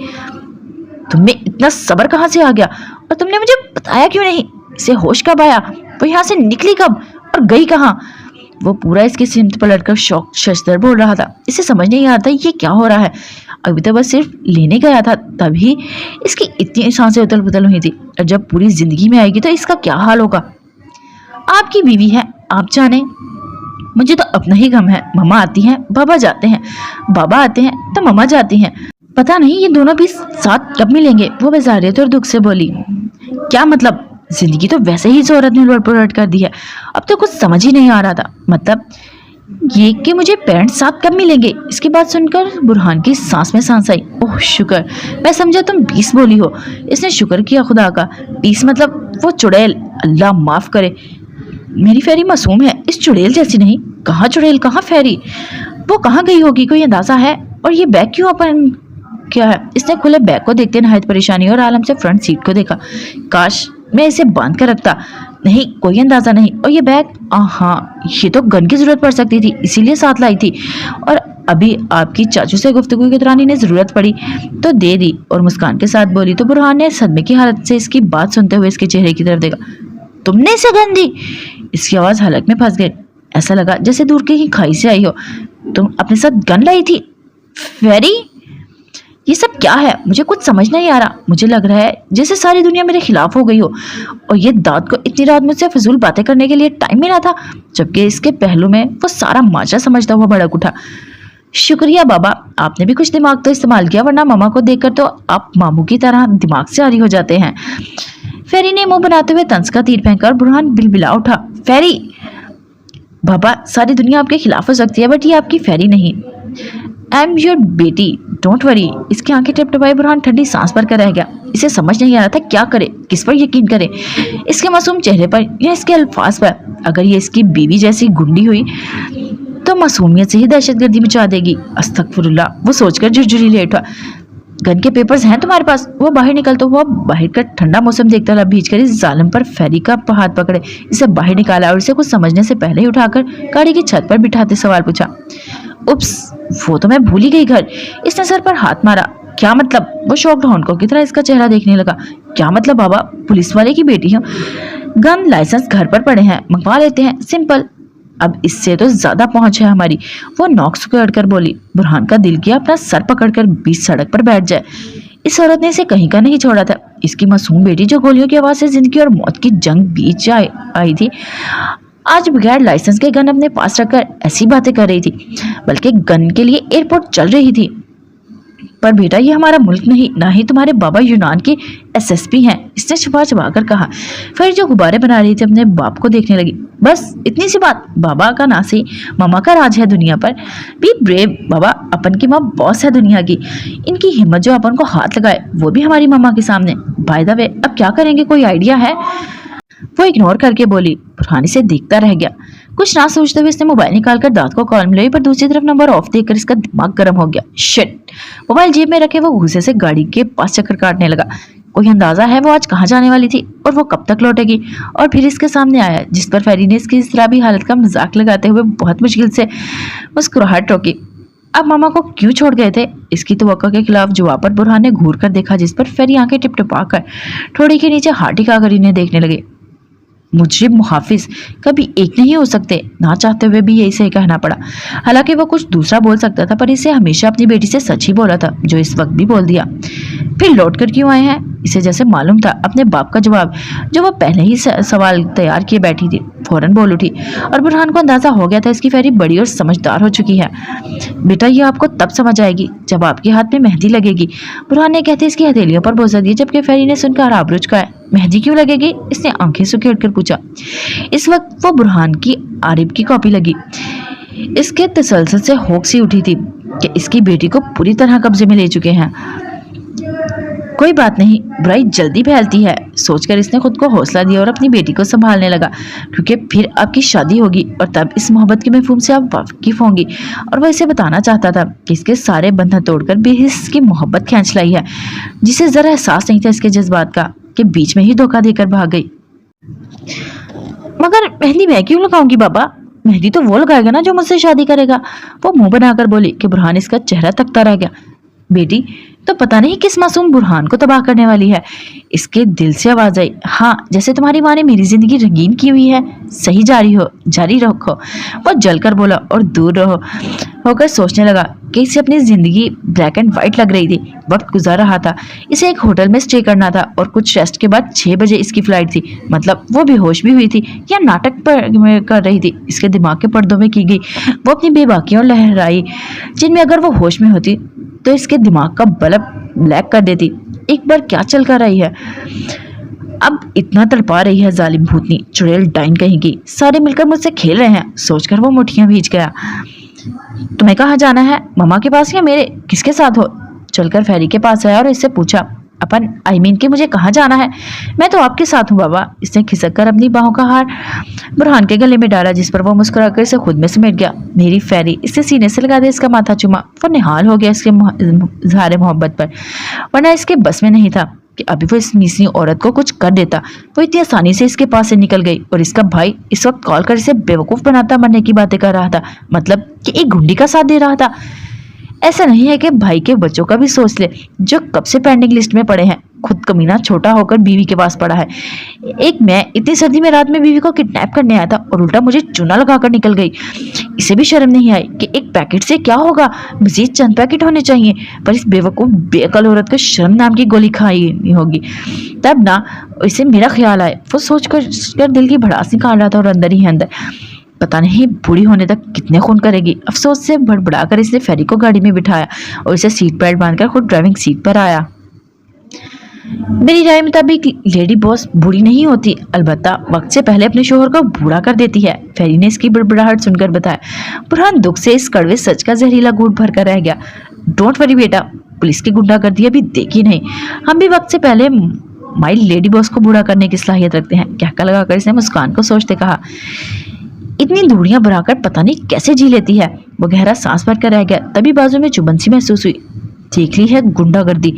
तुम्हें इतना सब्र कहाँ से आ गया? और तुमने मुझे बताया क्यों नहीं? इसे होश कब आया? वो यहाँ से निकली कब और गई कहाँ? वो पूरा इसकी सिमत पलटकर शौक शशदर बोल रहा था। इसे समझ नहीं आता ये क्या हो रहा है। अभी तो बस सिर्फ लेने गया था, तभी इसकी इतनी सांसें उथल पुथल हुई थी, और जब पूरी जिंदगी में आएगी तो इसका क्या हाल होगा। आपकी बीवी है, आप जाने। मुझे तो अपना ही गम है। मम्मा आती हैं, बाबा जाते हैं, बाबा आते हैं तो मम्मा जाती हैं। पता नहीं ये दोनों भी साथ कब मिलेंगे। वो बेजारियत और दुख से बोली। क्या मतलब? जिंदगी तो वैसे ही इस औरत ने उलट पुलट कर दी है। अब तो कुछ समझ ही नहीं आ रहा था। मतलब ये कि मुझे पेरेंट्स साथ कब मिलेंगे। इसकी बात सुनकर बुरहान की सांस में सांस आई। ओह शुक्र, मैं समझा तुम 20 बोली हो। इसने शुक्र किया खुदा का। 20 मतलब वो चुड़ैल। अल्लाह माफ करे, मेरी फेरी मासूम है, इस चुड़ैल जैसी नहीं। कहाँ चुड़ैल, कहाँ फेरी? वो कहाँ गई होगी, कोई अंदाजा है? और ये बैग क्यों अपन किया है। इसने खुले बैग को देखते नहायत परेशानी और आलम से फ्रंट सीट को देखा। काश मैं इसे बांध कर रखता। नहीं, कोई अंदाजा नहीं। और ये बैग, हाँ, ये तो गन की जरूरत पड़ सकती थी, इसीलिए साथ लाई थी। और अभी आपकी चाचू से गुफ्तगू के दौरान इन्हें जरूरत पड़ी तो दे दी। और मुस्कान के साथ बोली तो बुरहान ने सदमे की हालत से इसकी बात सुनते हुए इसके चेहरे की तरफ देखा। तुमने इसे गन दी? इसकी आवाज हलक में फंस गई। ऐसा लगा जैसे दूर की ही खाई से आई हो। तुम अपने साथ गन लाई थी? फेरी, ये सब क्या है? मुझे कुछ समझ नहीं आ रहा। मुझे लग रहा है जैसे सारी दुनिया मेरे खिलाफ हो गई हो। और ये दाद को इतनी रात मुझसे फजूल बातें करने के लिए टाइम मिला था, जबकि इसके पहलू में वो सारा माजरा समझता हुआ भड़क उठा। शुक्रिया बाबा, आपने भी कुछ दिमाग तो इस्तेमाल किया, वरना मामा को देखकर तो आप मामू की तरह दिमाग से आरी हो जाते हैं। फेरी ने मुंह बनाते हुए तंज का तीर फेंका और बुरहान बिलबिला उठा। फेरी, बाबा, सारी दुनिया आपके खिलाफ हो सकती है, बट ये आपकी फेरी नहीं। आई एम योर बेटी, डोंट वरी। इसकी आंखें टिपटिपाई। बुरहान ठंडी सांस भर कर रह गया। इसे समझ नहीं आ रहा था क्या करे, किस पर यकीन करे, इसके मासूम चेहरे पर या इसके अल्फाज पर। अगर ये इसकी बीवी जैसी गुंडी हुई तो मासूमियत से ही दहशतगर्दी मचा देगी। अस्तगफुरुल्लाह, वो सोचकर झुरझुरी ले उठा। गन के पेपर्स हैं तुम्हारे पास? वो बाहर निकलता हुआ बाहर का ठंडा मौसम देखता रहा, भीज कर इस जालिम पर फेरी का हाथ पकड़े इसे बाहर निकाला और इसे कुछ समझने से पहले ही उठाकर गाड़ी की छत पर बिठाते सवाल पूछा। उप्स, वो तो मैं भूल ही गई घर। इसने सर पर हाथ मारा। क्या मतलब? वो शॉक्ड हॉन्को की तरह इसका चेहरा देखने लगा। क्या मतलब बाबा? पुलिस वाले की बेटी हूँ, गन लाइसेंस घर पर पड़े हैं, मंगवा लेते हैं, सिंपल। अब इससे तो ज्यादा पहुंच है हमारी। वो नॉक सुकड़ कर बोली। बुरहान का दिल किया अपना सर पकड़कर बीच सड़क पर बैठ जाए। इस औरत ने इसे कहीं का नहीं छोड़ा था। इसकी मासूम बेटी जो गोलियों की आवाज से जिंदगी और मौत की जंग बीच आई थी, आज बगैर लाइसेंस के गन अपने पास रखकर ऐसी बातें कर रही थी, बल्कि गन के लिए एयरपोर्ट चल रही थी। पर बेटा, ये हमारा मुल्क नहीं, ना ही तुम्हारे बाबा यूनान के एसएसपी हैं, इसने छुपा छुपा कर कहा। फिर जो गुब्बारे बना रही थी अपने बाप को देखने लगी। बस इतनी सी बात? बाबा का नासी, मामा का राज है दुनिया पर। बी ब्रेव बाबा, अपन की माँ बॉस है दुनिया की। इनकी हिम्मत जो अपन को हाथ लगाए, वो भी हमारी मामा के सामने। बाय द वे, अब क्या करेंगे, कोई आइडिया है? वो इग्नोर करके बोली। बुरहान से देखता रह गया। कुछ ना सोचते हुए इसने मोबाइल निकालकर दांत को कॉल मिलाई, पर दूसरी तरफ नंबर ऑफ देखकर इसका दिमाग गर्म हो गया। शिट! मोबाइल जेब में रखे वो गुस्से से गाड़ी के पास चक्कर काटने लगा। कोई अंदाजा है वो आज कहाँ जाने वाली थी और वो कब तक लौटेगी? और फिर इसके सामने आया जिस पर फेरी ने इसकी इस तरह भी हालत का मजाक लगाते हुए बहुत मुश्किल से मुस्कुराहट रोकी। अब मामा को क्यों छोड़ गए थे? इसकी तवक्को के खिलाफ जवाब पर बुरहान ने घूर कर देखा, जिस पर फेरी आंखें टिपटिपा कर ठोड़ी के नीचे हाथ टिकाकर इन्हें देखने लगे। मुजरिम मुहाफिज कभी एक नहीं हो सकते। ना चाहते हुए भी यही से कहना पड़ा। हालांकि वो कुछ दूसरा बोल सकता था, पर इसे हमेशा अपनी बेटी से सच ही बोला था, जो इस वक्त भी बोल दिया। फिर लौट कर क्यों आए हैं? इसे जैसे मालूम था अपने बाप का जवाब, जो वो पहले ही सवाल तैयार किए बैठी थी। फौरन बोल उठी और बुरहान को अंदाजा हो गया था इसकी फेरी बड़ी और समझदार हो चुकी है। बेटा, ये आपको तब समझ आएगी जब आपके हाथ में मेहंदी लगेगी। बुरहान ने कहते इसकी हथेलियों पर बोसा दिया, जबकि फेरी ने सुनकर आबरूज का है। मेहंदी क्यों लगेगी? इसने आंखें सुखेड़ कर पूछा। इस वक्त वो बुरहान की आरिफ की कॉपी लगी। इसके तसलसल से होक सी उठी थी कि इसकी बेटी को पूरी तरह कब्जे में ले चुके हैं। कोई बात नहीं, बुराई जल्दी फैलती है, सोचकर इसने खुद को हौसला दिया और अपनी बेटी को संभालने लगा, क्योंकि फिर आपकी शादी होगी और तब इस मोहब्बत के मफहूम से आप वाकिफ होंगी। और वह इसे बताना चाहता था कि इसके सारे बंधन तोड़कर बेहिस की मोहब्बत खींच लाई है, जिसे जरा एहसास नहीं था इसके जज्बात का, कि बीच में ही धोखा देकर भाग गई। मगर मेहंदी मैं क्यों लगाऊंगी बाबा? मेहंदी तो वो लगाएगा ना जो मुझसे शादी करेगा। वो मुंह बनाकर बोली कि बुरहान इसका चेहरा तकता रह गया। बेटी तो पता नहीं किस मासूम बुरहान को तबाह करने वाली है। इसके दिल से आवाज आई, हाँ, जैसे तुम्हारी माँ ने मेरी जिंदगी रंगीन की हुई है। सही जारी रखो। वो जलकर बोला और दूर होकर सोचने लगा कि इसे अपनी जिंदगी ब्लैक एंड व्हाइट लग रही थी। वक्त गुजार रहा था, इसे एक होटल में स्टे करना था और कुछ रेस्ट के बाद 6 बजे इसकी फ्लाइट थी। मतलब वो बेहोश भी हुई थी या नाटक पर कर रही थी, इसके दिमाग के पर्दों में की गई। वो अपनी बेबाकियों लहराई, जिनमें अगर वो होश में होती तो इसके दिमाग का बल्ब ब्लैक कर देती। एक बार क्या चल कर रही है, अब इतना तड़पा रही है जालिम भूतनी, चुड़ैल डाइन कहेगी। सारे मिलकर मुझसे खेल रहे हैं, सोचकर वो मुठ्ठियां भीज गया। तुम्हें कहाँ जाना है? मामा के पास या मेरे? किसके साथ हो? चलकर फेरी के पास आया और इससे पूछा, अपन आई मीन कि मुझे कहाँ जाना है? मैं तो आपके साथ हूँ बाबा। इसने खिसक कर अपनी बाहों का हार बुरहान के गले में डाला, जिस पर वो मुस्कुराकर इसे खुद में समेट गया। मेरी फेरी, इसके सीने से लगा दे, इसका माथा चुमा। वो निहाल हो गया इसके इज़हार मोहब्बत पर, वरना इसके बस में नहीं था कि अभी वो इस मिसनी औरत को कुछ कर देता। वो इतनी आसानी से इसके पास से निकल गई और इसका भाई इस वक्त कॉल कर इसे बेवकूफ बनाता मरने की बातें कर रहा था, मतलब कि एक गुंडी का साथ दे रहा था। ऐसा नहीं है कि भाई के बच्चों का भी सोच ले, जो कब से पेंडिंग लिस्ट में पड़े हैं। खुद कमीना छोटा होकर बीवी के पास पड़ा है। एक मैं इतनी सर्दी में रात में बीवी को किडनैप करने आया था और उल्टा मुझे चूना लगाकर निकल गई। इसे भी शर्म नहीं आई कि एक पैकेट से क्या होगा, मजीद चंद पैकेट होने चाहिए। पर इस बेवकूफ बेअकल औरत को शर्म नाम की गोली खाई नहीं होगी। तब ना इसे मेरा ख्याल आए। वो सोच कर दिल की भड़ास निकाल रहा था और अंदर ही अंदर पता नहीं बूढ़ी होने तक कितने खून करेगी। अफसोस से बड़बड़ाकर इसने फेरी को गाड़ी में बिठाया और इसे सीट बेल्ट बांधकर खुद ड्राइविंग सीट पर आया। मेरी राय मुताबिक लेडी बॉस बूढ़ी नहीं होती, अलबत्ता वक्त से पहले अपने शोहर को बूढ़ा कर देती है, फेरी ने इसकी बड़बड़ाहट सुनकर बताया। बुरहान दुख से इस कड़वे सच का जहरीला घूंट भर कर रह गया। डोंट वरी बेटा, पुलिस की गुंडागर्दी अभी देखी नहीं, हम भी वक्त से पहले माई लेडी बॉस को बूढ़ा करने की सलाहियत रखते हैं। कहका लगाकर इसने मुस्कान को सोचते कहा। इतनी दूरियां बढ़ाकर पता नहीं कैसे जी लेती है। वो गहरा सांस भर कर रह गया। तभी बाजू में चुभन सी महसूस हुई। देख ली है गुंडागर्दी,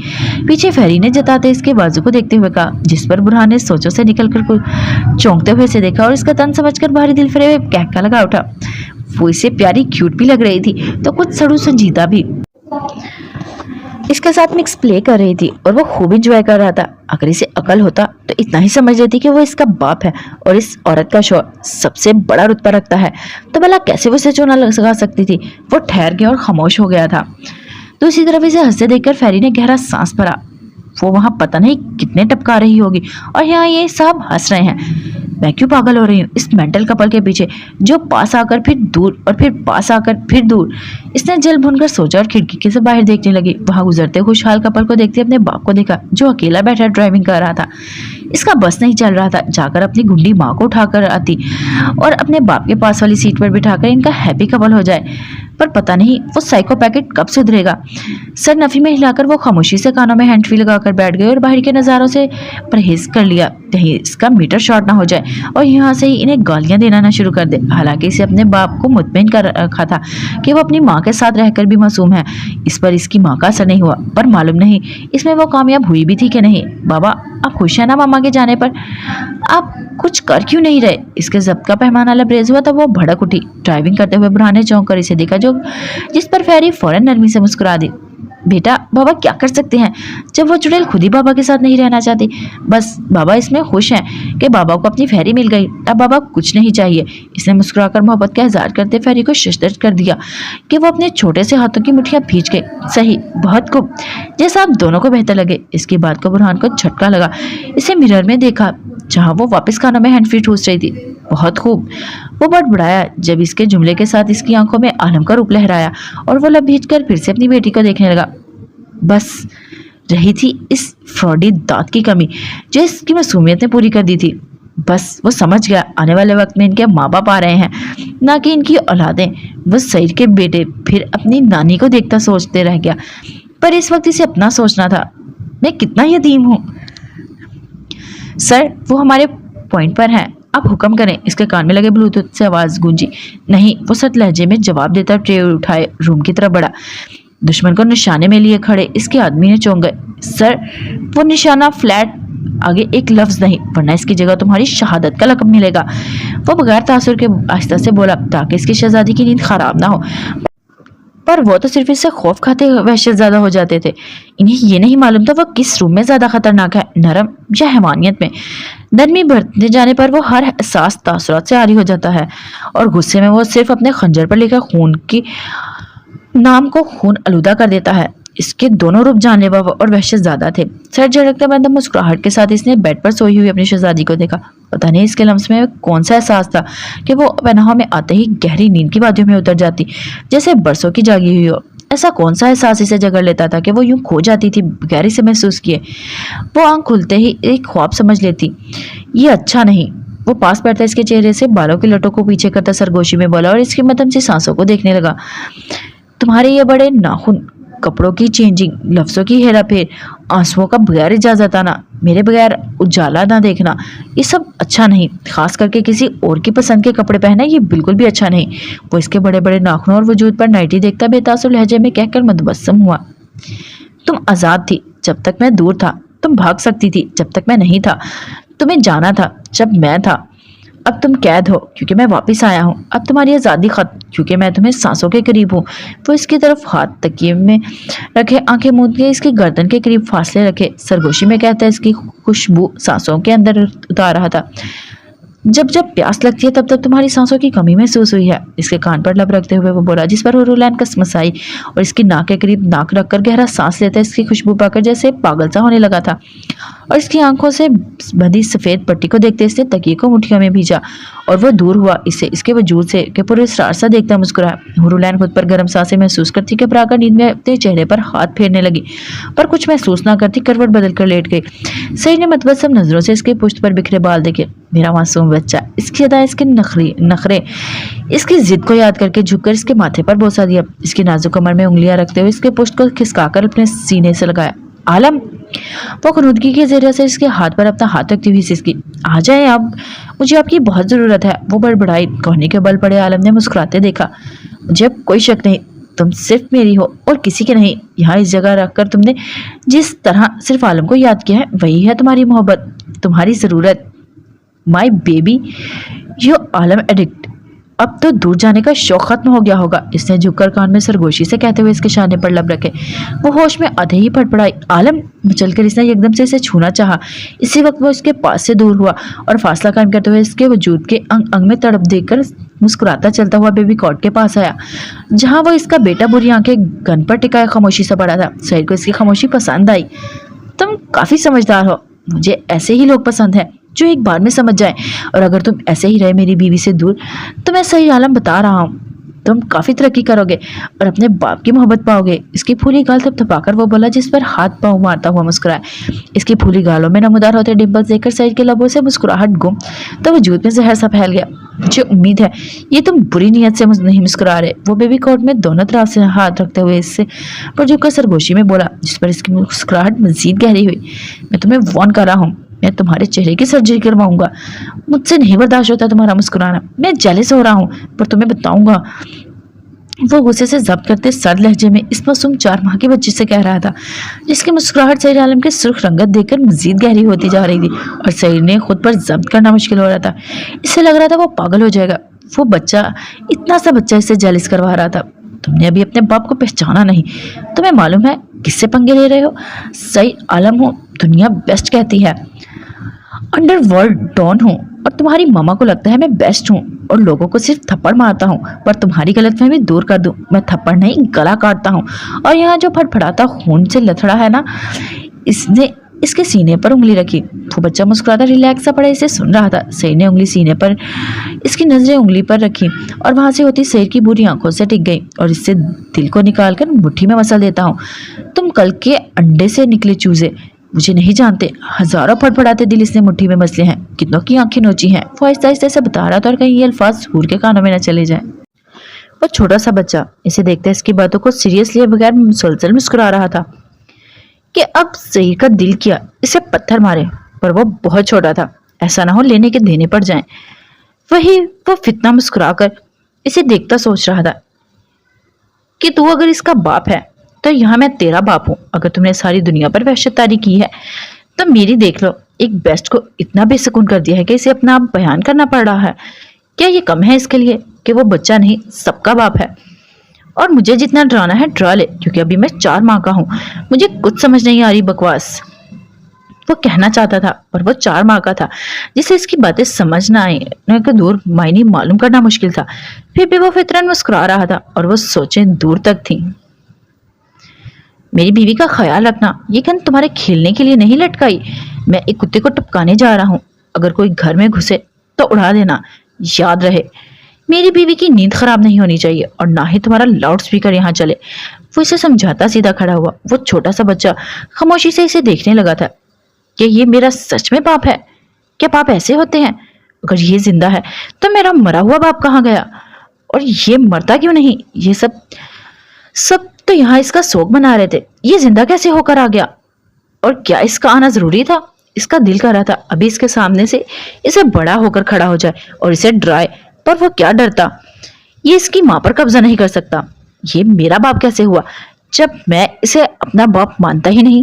पीछे फेरी ने जताते इसके बाजू को देखते हुए कहा, जिस पर बुरहान ने सोचों से निकलकर चौंकते हुए से देखा और इसका तन समझकर भारी दिल फिरे हुए कहका लगा उठा। वो इसे प्यारी क्यूट भी लग रही थी तो कुछ सड़ू संजीदा भी। इसके साथ मिक्स प्ले कर रही थी और वो खूब इंजॉय कर रहा था। अगर इसे अकल होता तो इतना ही समझ लेती कि वो इसका बाप है और इस औरत का शौहर सबसे बड़ा रुतबा रखता है, तो भला कैसे वो इसे चोना लगा सकती थी। वो ठहर गया और खामोश हो गया था। दूसरी तरफ इसे हंसते देखकर फेरी ने गहरा सांस भरा। वो वहां पता नहीं कितने टपका रही होगी और यहाँ ये सब हंस रहे हैं। मैं क्यों पागल हो रही हूँ इस मेंटल कपल के पीछे, जो पास आकर फिर दूर और फिर पास आकर फिर दूर। इसने जल भुनकर सोचा और खिड़की से बाहर देखने लगी। वहां गुजरते खुशहाल कपल को देखते अपने बाप को देखा, जो अकेला बैठा ड्राइविंग कर रहा था। इसका बस नहीं चल रहा था जाकर अपनी गुंडी माँ को उठाकर आती और अपने बाप के पास वाली सीट पर बिठाकर इनका हैप्पी कपल हो जाए। पर पता नहीं वो साइको पैकेट कब सुधरेगा। सर नफी में हिलाकर वो खामोशी से कानों में हैंड फ्री लगाकर बैठ गए और बाहर के नज़ारों से परहेज कर लिया, कहीं इसका मीटर शॉर्ट ना हो जाए और यहाँ से ही इन्हें गालियां देना ना शुरू कर दे। हालांकि इसे अपने बाप को मुतमईन कर रखा था कि वो अपनी माँ के साथ रहकर भी मासूम है। इस पर इसकी माँ का असर नहीं हुआ, पर मालूम नहीं इसमें वो कामयाब हुई भी थी कि नहीं। बाबा आप खुश हैं ना मामा के जाने पर? आप कुछ कर क्यों नहीं रहे? इसके जब्त का पैमाना लबरेज हुआ तब वो भड़क उठी। ड्राइविंग करते हुए बुरहान ने चौंक कर इसे देखा, जो जिस पर फेरी फौरन नरमी से मुस्कुरा दी। बेटा बाबा क्या कर सकते हैं जब वो चुड़ैल खुद ही बाबा के साथ नहीं रहना चाहती। बस बाबा इसमें खुश हैं कि बाबा को अपनी फेरी मिल गई, अब बाबा कुछ नहीं चाहिए। इसने मुस्कुराकर मोहब्बत का इजहार करते फेरी को शिद्दत कर दिया कि वो अपने छोटे से हाथों की मुठ्ठियां भींच के। सही, बहुत खूब, जैसा आप दोनों को बेहतर लगे। इसकी बात को बुरहान को झटका लगा। इसे मिरर में देखा जहाँ वो वापस कानों में हैंड फ्री ठूस रही थी। बहुत खूब, वो बड़बड़ाया जब इसके जुमले के साथ इसकी आंखों में आलम का रूप लहराया और वो लब भींचकर फिर से अपनी बेटी को देखने लगा। बस रही थी इस फ्रॉडी दांत की कमी जो इसकी मासूमियत ने पूरी कर दी थी। बस वो समझ गया आने वाले वक्त में इनके माँ बाप आ रहे हैं, ना कि इनकी औलादें। वो सईद के बेटे फिर अपनी नानी को देखता सोचते रह गया, पर इस वक्त इसे अपना सोचना था। मैं कितना यतीम हूँ। सर वो हमारे पॉइंट पर हैं, आप हुक्म करें। इसके कान में लगे ब्लूटूथ से आवाज़ गूंजी। नहीं, वो सख्त लहजे में जवाब देता ट्रे उठाए रूम की तरफ बढ़ा। दुश्मन को निशाने में लिए खड़े इसके आदमी ने चौंक गए। सर वो निशाना फ्लैट, आगे एक लफ्ज़ नहीं, वरना इसकी जगह तुम्हारी शहादत का लक़ब मिलेगा। वो बगैर तासुर के आहिस्ता से बोला ताकि इसकी शहजादी की नींद खराब ना हो। पर वो तो सिर्फ इससे खौफ खाते वहशत ज़्यादा हो जाते थे। इन्हें ये नहीं मालूम था वो किस रूम में ज़्यादा खतरनाक है, नरम या हैवानियत में। नरमी बढ़ते जाने पर वो हर एहसास तासुरात से आरी हो जाता है और गुस्से में वो सिर्फ अपने खंजर पर लेकर खून की नाम को खून आलूदा कर देता है। इसके दोनों रूप जानलेवा और वहशत ज्यादा थे। सर झटकते बंद मुस्कुराहट के साथ इसने बेड पर सोई हुई अपनी शहजादी को देखा। पता नहीं इसके लम्स में कौन सा एहसास था कि वो पनाह में आते ही गहरी नींद की वादियों में उतर जाती, जैसे बरसों की जागी हुई हो। ऐसा कौन सा एहसास इसे जगड़ लेता था कि वो यूं खो जाती थी गहरी से महसूस किए। वो आंख खुलते ही एक ख्वाब समझ लेती। ये अच्छा नहीं। वो पास बैठता इसके चेहरे से बालों के लटों को पीछे करता सरगोशी में बोला और इसकी मध्यम सी सांसों को देखने लगा। तुम्हारे ये बड़े नाखून, कपड़ों की चेंजिंग, लफ्ज़ों की हेरा फेर आंसुओं का बगैर इजाजत आना, मेरे बगैर उजाला ना देखना, ये सब अच्छा नहीं। खास करके किसी और की पसंद के कपड़े पहनना ये बिल्कुल भी अच्छा नहीं। वो इसके बड़े बड़े नाखूनों और वजूद पर नाइटी देखता बेतासुर लहजे में कहकर मुतबस्सम हुआ। तुम आजाद थी जब तक मैं दूर था, तुम भाग सकती थी जब तक मैं नहीं था, तुम्हें जाना था जब मैं था। अब तुम कैद हो क्योंकि मैं वापस आया हूँ, अब तुम्हारी आज़ादी खत्म क्योंकि मैं तुम्हें सांसों के करीब हूँ। वो इसकी तरफ हाथ तकिए में रखे, आंखें मूंद के इसकी गर्दन के करीब फासले रखे, सरगोशी में कहता है इसकी खुशबू सांसों के अंदर उतार रहा था। जब जब प्यास लगती है तब तब तुम्हारी सांसों की कमी महसूस हुई है। इसके कान पर लब रखते हुए वो बोला, जिस पर हुरुलैन कसमस आई और इसकी नाक के करीब नाक रखकर गहरा सांस लेता इसकी खुशबू पाकर जैसे पागल सा होने लगा था। और इसकी आंखों से बंधी सफेद पट्टी को देखते इसने तकिए को मुठियों में भीजा और वो दूर हुआ इससे, इसके वजूद से कि पूरे इसरार सा देखता मुस्कुराया। हुरुलैन खुद पर गर्म सांसें महसूस करती कि घबराकर नींद में अपने चेहरे पर हाथ फेरने लगी, पर कुछ महसूस ना करती करवट बदल कर लेट गई। सईद ने मतबस्सम नजरों से इसके पुष्ट पर बिखरे बाल देखे। मेरा मासूम बच्चा, इसकी अदा, इसके नखरे, इसकी जिद को याद करके झुककर इसके माथे पर बोसा दिया। इसकी नाजुक कमर में उंगलियां रखते हुए इसके पुष्ट को खिसकाकर अपने सीने से लगाया। आलम, वो खुनूदगी के जरिए से इसके हाथ पर अपना हाथ रखती हुई सिसकी, आ जाए आप, मुझे आपकी बहुत ज़रूरत है। वो बड़बड़ाई। कहने के बल पड़े आलम ने मुस्कुराते देखा, मुझे अब कोई शक नहीं, तुम सिर्फ मेरी हो और किसी के नहीं। यहाँ इस जगह रखकर तुमने जिस तरह सिर्फ आलम को याद किया है वही है तुम्हारी मोहब्बत, तुम्हारी ज़रूरत। My baby, you Alam addict. अब तो दूर जाने का शौक खत्म हो गया होगा। इसने झुककर कान में सरगोशी से कहते हुए इसके शाने पर लब रखे। वो होश में आधे ही फड़फड़ाई। आलम, मचलकर इसने एकदम से इसे छूना चाहा। इसी वक्त वो इसके पास से दूर हुआ और फासला कायम करते हुए इसके वजूद के अंग अंग में तड़प देखकर मुस्कुराता चलता हुआ बेबी कॉट के पास आया, जहाँ वो इसका बेटा बुरी आंखें गन पर टिकाए खामोशी से पड़ा था। सईद को इसकी खामोशी पसंद आई। तुम काफी समझदार हो, मुझे ऐसे ही लोग पसंद हैं जो एक बार में समझ जाए, और अगर तुम ऐसे ही रहे मेरी बीवी से दूर तो मैं सही आलम बता रहा हूँ, तुम काफी तरक्की करोगे और अपने बाप की मोहब्बत पाओगे। इसकी फूली गाल थपथपाकर वो बोला, जिस पर हाथ पाँव मारता हुआ मुस्कुराया। इसकी फूली गालों में नमूदार होते डिम्पल्स देखकर सईद के लबों से मुस्कुराहट गुम तो वजूद में जहर सा फैल गया। मुझे उम्मीद है ये तुम बुरी नीयत से नहीं मुस्कुरा रहे। वो बेबी कोट में दोनों तरफ से हाथ रखते हुए इससे पर झुककर सरगोशी में बोला, जिस पर इसकी मुस्कुराहट मजीद गहरी हुई। मैं तुम्हें वार्न कर रहा हूँ, मैं तुम्हारे चेहरे की सर्जरी करवाऊंगा। मुझसे नहीं बर्दाश्त होता तुम्हारा मुस्कुराना। मैं जेलस हो रहा हूँ पर तुम्हें बताऊंगा। वो गुस्से से जब्त करते सर्द लहजे में इस मासूम 4 माह के बच्चे से कह रहा था, जिसकी मुस्कुराहट सईद आलम की सुर्ख रंगत देखकर मजीद गहरी होती जा रही थी और सईद ने खुद पर जब्त करना मुश्किल हो रहा था। इससे लग रहा था वो पागल हो जाएगा। वो बच्चा, इतना सा बच्चा इससे जेलस करवा रहा था। तुमने अभी अपने बाप को पहचाना नहीं। तुम्हें मालूम है किससे पंगे ले रहे हो? सईद आलम हूँ, दुनिया बेस्ट कहती है, अंडरवर्ल्ड डॉन हूँ, और तुम्हारी मामा को लगता है मैं बेस्ट हूँ और लोगों को सिर्फ थप्पड़ मारता हूँ। पर तुम्हारी गलतफहमी दूर कर दूँ, मैं थप्पड़ नहीं गला काटता हूँ। और यहाँ जो फटफड़ाता खून से लथड़ा है ना, इसने इसके सीने पर उंगली रखी। वो बच्चा मुस्कुराता रिलैक्स सा पड़ा इसे सुन रहा था। सईद ने उंगली सीने पर, इसकी नजरें उंगली पर रखी और वहां से होती सईद की बुरी आंखों से टिक गई और इससे दिल को निकालकर मुट्ठी में मसल देता हूँ। तुम कल के अंडे से निकले चूजे, मुझे नहीं जानते। हजारों फड़फड़ाते दिल इसने मुट्ठी में मसले हैं, कितनों की आंखें नोची हैं। वो आहिस्ता आहिस्ता से बता रहा था और कहीं ये अल्फाज हूर के कानों में न चले जाए। वो छोटा सा बच्चा इसे देखते इसकी बातों को सीरियस लिए बगैर मुसलसल मुस्कुरा रहा था कि अब सईद का दिल किया इसे पत्थर मारे, पर वो बहुत छोटा था, ऐसा ना हो लेने के देने पड़ जाएं। वही वो फितना मुस्कुराकर इसे देखता सोच रहा था कि तू अगर इसका बाप है तो यहाँ मैं तेरा बाप हूँ। अगर तुमने सारी दुनिया पर वहशतदारी की है तो मेरी देख लो। एक बेस्ट को इतना बेसुकून कर दिया है कि इसे अपना आप बयान करना पड़ रहा है। क्या ये कम है इसके लिए कि वो बच्चा नहीं सबका बाप है? और मुझे जितना डराना है डरा ले, क्योंकि अभी मैं 4 माह का हूँ। मुझे कुछ समझ नहीं आ रही बकवास। वो कहना चाहता था पर वो 4 माह का था, जिसे इसकी बातें समझ ना आई को दूर मायने मालूम करना मुश्किल था। फिर भी वो फितरन मुस्कुरा रहा था और वो सोचें दूर तक थी। मेरी बीवी का ख्याल रखना, ये गन तुम्हारे खेलने के लिए नहीं लटकाई। मैं एक कुत्ते को टपकाने जा रहा हूँ। अगर कोई घर में घुसे तो उड़ा देना। याद रहे, मेरी बीवी की नींद खराब नहीं होनी चाहिए और ना ही तुम्हारा लाउड स्पीकर यहाँ चले। वो इसे समझाता सीधा खड़ा हुआ। वो छोटा सा बच्चा खामोशी से इसे देखने लगा था कि ये मेरा सच में बाप है? क्या बाप ऐसे होते हैं? अगर ये जिंदा है तो मेरा मरा हुआ बाप कहाँ गया? और ये मरता क्यों नहीं? ये सब तो यहाँ इसका शोक मना रहे थे, ये जिंदा कैसे होकर आ गया? اور کیا اس کا آنا ضروری تھا؟ اس کا دل کر رہا تھا ابھی اس کے سامنے سے اسے بڑا ہو کر کھڑا ہو جائے اور اسے ڈرائے، پر وہ کیا ڈرتا؟ یہ اس کی ماں پر قبضہ نہیں کر سکتا۔ یہ میرا باپ کیسے ہوا جب میں اسے اپنا باپ مانتا ہی نہیں؟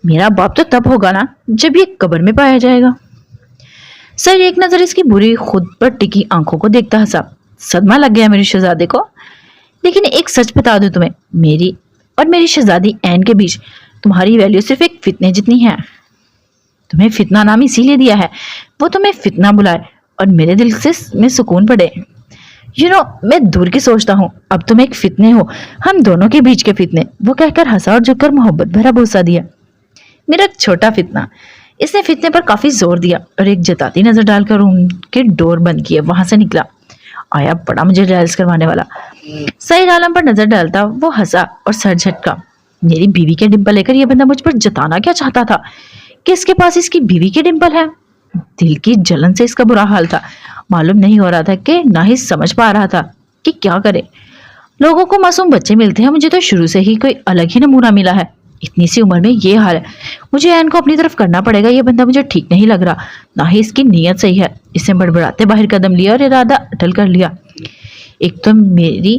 میرا باپ تو تب ہوگا نا جب یہ قبر میں پایا جائے گا۔ سر ایک نظر اس کی بری خود پر ٹکی آنکھوں کو دیکھتا ہنسا۔ صدمہ لگ گیا میرے شہزادے کو۔ لیکن ایک سچ بتا دوں تمہیں، میری اور میری شہزادی این کے بیچ تمہاری ویلیو صرف ایک فتنے جتنی ہے۔ تمہیں فتنہ نام اسی لیے دیا ہے وہ تمہیں فتنہ بلائے اور میرے دل سے میں سکون پڑے۔ میں دور کی سوچتا ہوں، اب تم ایک فتنے ہو، ہم دونوں کے بیچ کے فتنے۔ وہ کہہ کر ہنسا اور جھک کر محبت بھرا بوسہ دیا۔ میرا چھوٹا فتنہ۔ اس نے فتنے پر کافی زور دیا اور ایک جتاتی نظر ڈال کر روم کے ڈور بند کیے وہاں سے نکلا۔ آیا پڑا مجھے ریلز کروانے والا۔ سعید عالم پر نظر ڈالتا وہ ہنسا اور سر جھٹکا۔ میری بیوی کے ڈمپل لے کر یہ بندہ مجھ پر جتانا کیا چاہتا تھا کہ اس کے پاس اس کی بیوی کے ڈمپل ہے؟ دل کی جلن سے اس کا برا حال تھا۔ معلوم نہیں ہو رہا تھا کہ نہ ہی سمجھ پا رہا تھا کہ کیا کرے۔ لوگوں کو معصوم بچے ملتے ہیں، مجھے تو شروع سے ہی کوئی الگ ہی نمونہ ملا ہے۔ اتنی سی عمر میں یہ حال ہے، مجھے این کو اپنی طرف کرنا پڑے گا۔ یہ بندہ مجھے ٹھیک نہیں لگ رہا، نہ ہی اس کی نیت صحیح ہے۔ اس نے بڑبڑاتے باہر قدم لیا اور ارادہ اٹل کر لیا۔ ایک تو میری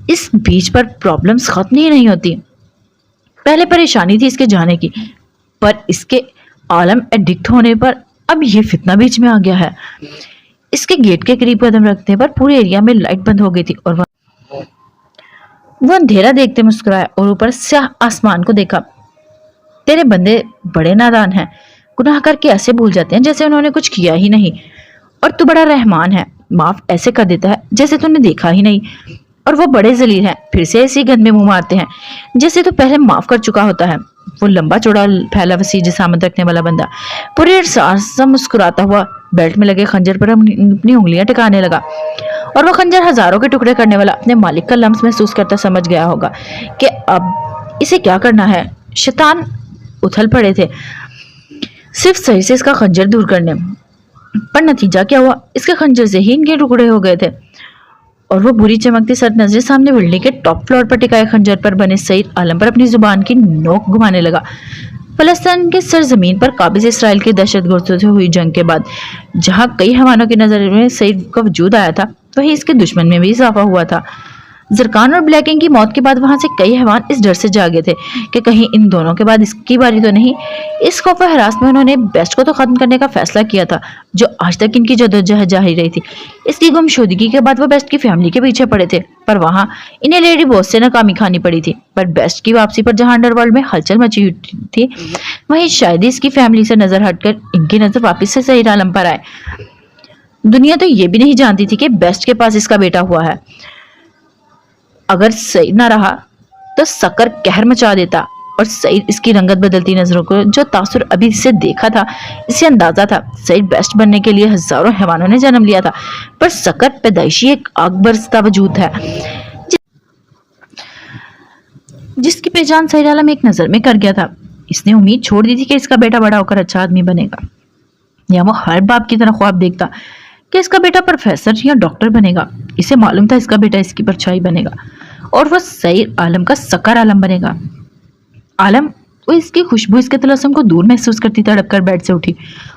اس بیچ پر پرابلمز ختم ہی نہیں ہوتی۔ پہلے پریشانی تھی اس کے جانے کی، پر اس کے عالم ایڈکٹ ہونے پر اب یہ فتنہ بیچ میں آ گیا ہے۔ اس کے گیٹ کے قریب قدم رکھنے پر پورے ایریا میں لائٹ بند ہو گئی تھی اور وہ اندھیرا دیکھتے مسکرایا اور اوپر سیاہ آسمان کو دیکھا۔ تیرے بندے بڑے نادان ہیں، گناہ کر کے ایسے بھول جاتے ہیں جیسے انہوں نے کچھ کیا ہی نہیں، اور تو بڑا رحمان ہے، معاف ایسے کر دیتا ہے جیسے تو نے دیکھا ہی نہیں، اور وہ بڑے ذلیل ہیں، پھر سے ایسی گند میں منہ مارتے ہیں جیسے تو پہلے معاف کر چکا ہوتا ہے۔ وہ لمبا چوڑا پھیلا وسیع جسامت رکھنے والا بندہ پورے احساس مسکراتا ہوا بیلٹ میں لگے خنجر پر اپنی انگلیاں ٹکانے لگا، اور وہ خنجر ہزاروں کے ٹکڑے کرنے والا اپنے مالک کا لمس محسوس کرتا سمجھ گیا ہوگا کہ اب اسے کیا کرنا ہے۔ شیطان اتھل پڑے تھے صرف صحیح سے اس کا خنجر دور کرنے، پر نتیجہ کیا ہوا؟ اس کے خنجر سے ہی ان کے ٹکڑے ہو گئے تھے، اور وہ بری چمکتی سر نظریں سامنے بلڈنگ کے ٹاپ فلور پر ٹکائے خنجر پر بنے سعید عالم پر اپنی زبان کی نوک گھمانے لگا۔ فلسطین کے سرزمین پر قابض اسرائیل کی دہشت گردوں سے ہوئی جنگ کے بعد جہاں کئی حیوانوں کی نظر میں سعید کا وجود آیا تھا، وہیں اس کے دشمن میں بھی اضافہ ہوا تھا۔ زرکان اور بلیکنگ کی موت کے بعد وہاں سے کئی حیوان اس ڈر سے جاگے تھے کہ کہیں ان دونوں کے بعد اس کی باری تو نہیں۔ اس خوف و ہراس میں انہوں نے بیسٹ کو تو ختم کرنے کا فیصلہ کیا تھا جو آج تک ان کی جدوجہد جاری رہی تھی۔ اس کی گمشدگی کے بعد وہ بیسٹ کی فیملی کے پیچھے پڑے تھے، پر وہاں انہیں لیڈی بوس سے ناکامی کھانی پڑی تھی۔ پر بیسٹ کی واپسی پر جہاں انڈر ورلڈ میں ہلچل مچی ہوئی تھی، وہیں شاید اس کی فیملی سے نظر ہٹ کر ان کی نظر واپس سے سعید عالم پر آئے۔ دنیا تو یہ بھی نہیں جانتی تھی کہ بیسٹ کے پاس اس کا بیٹا ہوا ہے۔ اگر سعید نہ رہا تو سکر قہر مچا دیتا، اور سعید اس کی رنگت بدلتی نظروں کو جو تاثر ابھی سے دیکھا تھا، اسے اندازہ تھا سعید بیسٹ بننے کے لیے ہزاروں حیوانوں نے جنم لیا تھا، پر سکر پیدائشی ایک آگ برستا وجود ہے جس کی پہچان سعید عالم ایک نظر میں کر گیا تھا۔ اس نے امید چھوڑ دی تھی کہ اس کا بیٹا بڑا ہو کر اچھا آدمی بنے گا، یا وہ ہر باپ کی طرح خواب دیکھتا کہ اس کا بیٹا پروفیسر یا ڈاکٹر بنے گا۔ اسے معلوم تھا اس کا بیٹا اس کی پرچھائی بنے گا اور وہ سعید عالم کا سکر عالم بنے گا۔ عالم، وہ اس کی خوشبو اس کے طلسم کو دور محسوس کرتی تڑپ کر بیڈ سے اٹھی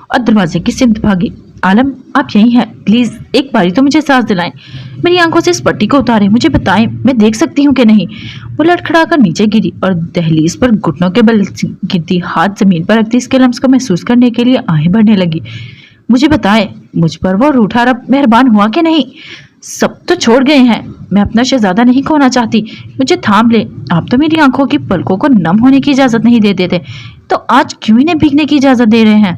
اور دروازے کی سمت بھاگی۔ عالم، آپ یہیں ہیں، پلیز ایک باری تو مجھے سانس دلائیں، میری آنکھوں سے اس پٹی کو اتاریں، مجھے بتائیں میں دیکھ سکتی ہوں کہ نہیں۔ وہ لڑکھڑا کر نیچے گری اور دہلیز پر گھٹنوں کے بل گرتی، ہاتھ زمین پر رکھتی اس کے لمس کو محسوس کرنے کے لیے آہیں بھرنے لگی۔ مجھے بتائیں مجھ پر وہ روٹھا رب مہربان ہوا کہ نہیں؟ سب تو چھوڑ گئے ہیں، میں اپنا شہزادہ نہیں کھونا چاہتی، مجھے تھام لے۔ آپ تو میری آنکھوں کی پلکوں کو نم ہونے کی اجازت نہیں دیتے تھے، تو آج کیوں انہیں بھیگنے کی اجازت دے رہے ہیں؟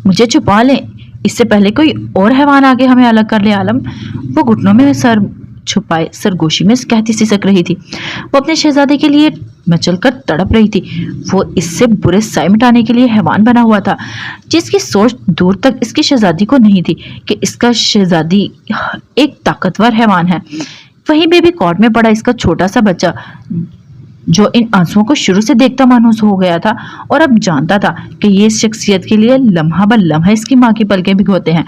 مجھے چھپا لیں اس سے پہلے کوئی اور حیوان آگے ہمیں الگ کر لے۔ عالم، وہ گھٹنوں میں سر چھپائے سرگوشی میں کہتی سسک رہی تھی۔ وہ اپنے شہزادے کے لیے مچل کر تڑپ رہی تھی۔ وہ اس سے برے سائے مٹانے کے لیے حیوان بنا ہوا تھا جس کی سوچ دور تک اس کی شہزادی کو نہیں تھی کہ اس کا شہزادی ایک طاقتور حیوان ہے۔ وہیں بیبی کارڈ میں پڑا اس کا چھوٹا سا بچہ جو ان آنسوؤں کو شروع سے دیکھتا مانوس ہو گیا تھا اور اب جانتا تھا کہ یہ اس شخصیت کے لیے لمحہ بہ لمحہ اس کی ماں کی پلکیں بھگوتے ہیں۔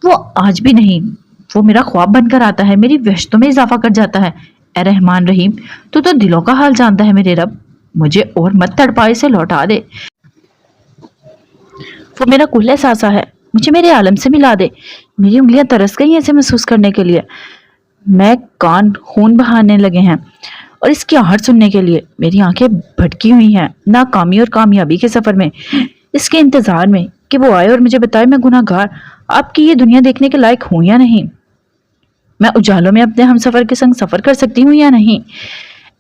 وہ آج بھی نہیں، وہ میرا خواب بن کر آتا ہے، میری وحشتوں میں اضافہ کر جاتا ہے۔ اے رحمان رحیم، تو دلوں کا حال جانتا ہے میرے رب۔ मुझे और मत तड़पा, इसे लौटा दे। वो मेरा कुल्ले सासा है, मुझे मेरे आलम से मिला दे। मेरी उंगलियां तरस गई हैं इसे महसूस करने के लिए। मैं कान खून बहाने लगे हैं और इसकी आहट सुनने के लिए। मेरी आंखें भटकी हुई हैं नाकामी और कामयाबी के सफर में, इसके इंतजार में कि वो आए और मुझे बताए मैं गुनाहगार आपकी ये दुनिया देखने के लायक हूं या नहीं। मैं उजालों में अपने हमसफर के संग सफर कर सकती हूँ या नहीं।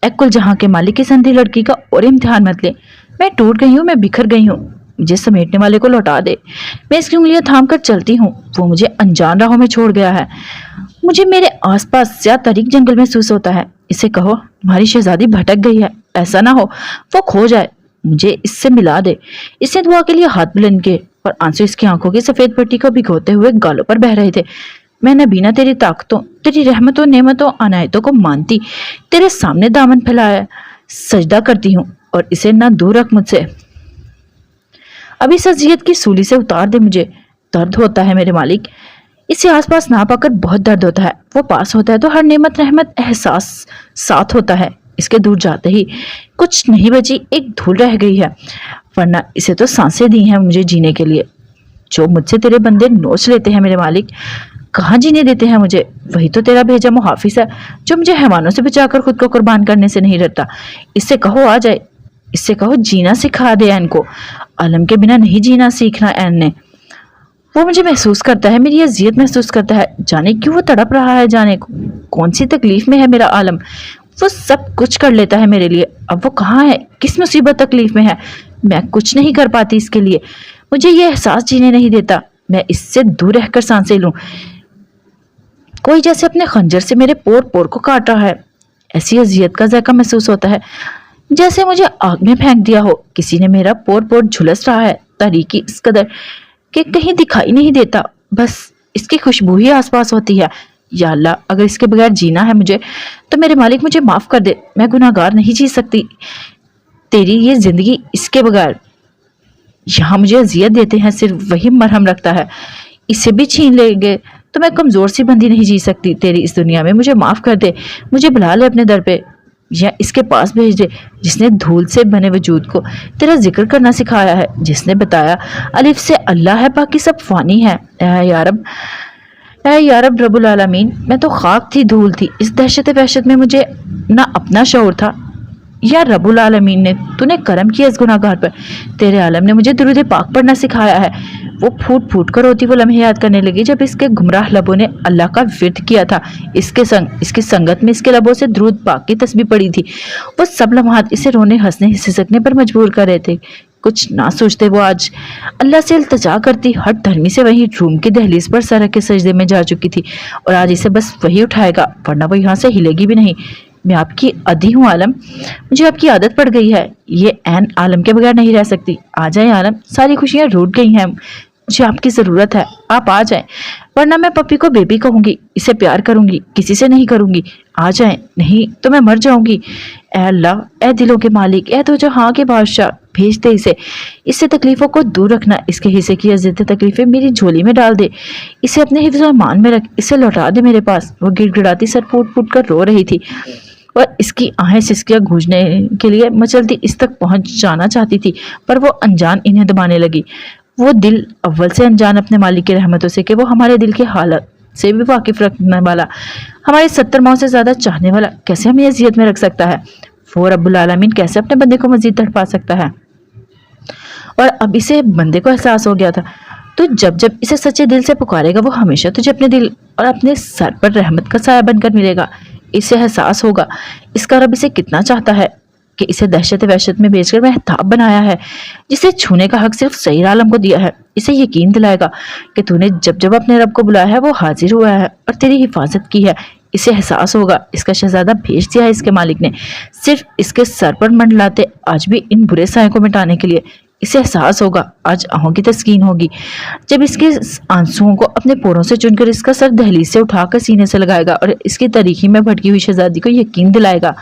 ए कुल जहां के मालिक की संधी लड़की का और इम्तिहान मत ले। मैं टूट गई हूँ, मैं बिखर गई हूँ, मुझे समेटने वाले को लौटा दे। मैं इसकी उंगलियां थाम कर चलती हूँ, वो मुझे अनजान राहों में छोड़ गया है। मुझे मेरे आसपास या तारीक जंगल महसूस होता है। इसे कहो तुम्हारी शहजादी भटक गई है, ऐसा ना हो वो खो जाए, मुझे इससे मिला दे। इसने दुआ के लिए हाथ बुलंद किए और आंसू इसकी आंखों की सफेद पट्टी को भिगोते हुए गालों पर बह रहे थे। मैं नबीना तेरी ताकतों, तेरी रहमतों, नेमतों, अनायतों को मानती तेरे सामने दामन फैलाया सजदा करती हूँ और इसे ना दूर रख मुझसे। अभी इस अजियत की सूली से उतार दे मुझे। दर्द होता है मेरे मालिक, इसे आसपास ना पाकर बहुत दर्द होता है। वो पास होता है तो हर नेमत रहमत एहसास साथ होता है। इसके दूर जाते ही कुछ नहीं बची, एक धूल रह गई है, वरना इसे तो सांसें दी हैं मुझे जीने के लिए। जो मुझसे तेरे बंदे नोच लेते हैं मेरे मालिक, कहाँ जीने देते हैं मुझे। वही तो तेरा भेजा मुहाफिज है जो मुझे हैवानों से बचाकर खुद को कुर्बान करने से नहीं डरता। इससे कहो आ जाए, इससे कहो जीना सिखा दे ऐन को। आलम के बिना नहीं जीना सीखना ऐन ने। वो मुझे महसूस करता है, मेरी अजियत महसूस करता है। जाने क्यों वो तड़प रहा है, जाने कौन सी तकलीफ में है मेरा आलम। वो सब कुछ कर लेता है मेरे लिए। अब वो कहाँ है, किस मुसीबत तकलीफ में है, मैं कुछ नहीं कर पाती इसके लिए। मुझे ये एहसास जीने नहीं देता। मैं इससे दूर रहकर सांसें लूं। कोई जैसे अपने खंजर से मेरे पोर पोर को काट रहा है। ऐसी अजियत का जायका महसूस होता है जैसे मुझे आग में फेंक दिया हो। किसी ने मेरा पोर पोर झुलस रहा है, तारीकी इस कदर कि कहीं दिखाई नहीं देता, बस इसकी खुशबू ही आसपास होती है। या अल्लाह, अगर इसके बगैर जीना है मुझे तो मेरे मालिक मुझे माफ कर दे। मैं गुनाहगार नहीं जी सकती तेरी ये जिंदगी इसके बगैर। यहाँ मुझे अजियत देते हैं सिर्फ वही मरहम रखता है, इसे भी छीन लेंगे तो मैं कमजोर सी बंदी नहीं जी सकती तेरी इस दुनिया में। मुझे माफ कर दे, मुझे बुला ले अपने दर पे या इसके पास भेज दे जिसने धूल से बने वजूद को तेरा जिक्र करना सिखाया है, जिसने बताया अलिफ से अल्लाह है, बाकी सब फानी है। ऐ या रब रब्बुल आलमीन, मैं तो खाक थी, धूल थी। इस दहशत वहशत में मुझे ना अपना शऊर था। या रब्बुल आलमीन ने तूने करम किया इस गुनाहगार पर। तेरे आलम ने मुझे दुरूद पाक पढ़ना सिखाया है। वो फूट फूट कर रोती वो लम्हे याद करने लगी जब इसके गुमराह लबों ने अल्लाह का विर्द किया था। इसके संग, इसकी संगत में इसके लबों से दुरूद पाक की तस्बीह पड़ी थी। वो सब लम्हात इसे रोने, हंसने, सिसकने पर मजबूर कर रहे थे। कुछ ना सोचते वो आज अल्लाह से इल्तिजा करती हट धर्मी से वही रूम की दहलीज पर सर के सजदे में जा चुकी थी और आज इसे बस वही उठाएगा, वरना वो यहाँ से हिलेगी भी नहीं। मैं आपकी अधी हूँ आलम, मुझे आपकी आदत पड़ गई है। ये ऐन आलम के बगैर नहीं रह सकती। आ जाए आलम, सारी खुशियाँ रूठ गई हैं, मुझे आपकी ज़रूरत है, आप आ जाएं, वरना मैं पप्पी को बेबी कहूँगी, इसे प्यार करूँगी, किसी से नहीं करूँगी। आ जाएं, नहीं तो मैं मर जाऊँगी। ऐ अल्लाह, ऐ दिलों के मालिक, ऐ तो जहाँ के बादशाह, भेज दे इसे। इससे तकलीफ़ों को दूर रखना, इसके हिस्से की अज़ियत तकलीफ़ें मेरी झोली में डाल दे, इसे अपने हिफ्ज़ मान में रख, इसे लौटा दे मेरे पास। वो गिड़गिड़ाती सर फूट फूट कर रो रही थी और इसकी आहें सिसकियां गूंजने के लिए मचलती इस तक पहुंच जाना चाहती थी, पर वो अनजान इन्हें दबाने लगी। वो दिल अव्वल से अनजान अपने मालिक की रहमतों से कि वो हमारे दिल की हालत से भी वाकिफ रखने वाला, हमारे 70 माह से ज्यादा चाहने वाला, कैसे हमें अजियत में रख सकता है। वो रब्बुल आलमीन कैसे अपने बंदे को मजीद तड़पा सकता है। और अब इसे बंदे को एहसास हो गया था, तो जब जब इसे सच्चे दिल से पुकारेगा वो हमेशा तुझे अपने दिल और अपने सर पर रहमत का साया बनकर मिलेगा। इसे एहसास होगा इसका रब इसे कितना चाहता है कि इसे दहशत वहशत में बेचकर महताब बनाया है, जिसे छूने का हक सिर्फ सही आलम को दिया है। इसे यकीन दिलाएगा कि तूने जब जब अपने रब को बुलाया है वो हाजिर हुआ है और तेरी हिफाजत की है। इसे एहसास होगा इसका शहजादा भेज दिया है इसके मालिक ने, सिर्फ इसके सर पर मंडलाते आज भी इन बुरे साए को मिटाने के लिए। इसे एहसास होगा आज आहों की तस्कीन होगी जब इसके आंसुओं को अपने पोरों से चुनकर इसका सर दहलीज से उठाकर सीने से लगाएगा और इसकी तारीखी में भटकी हुई शहजादी को यकीन दिलाएगा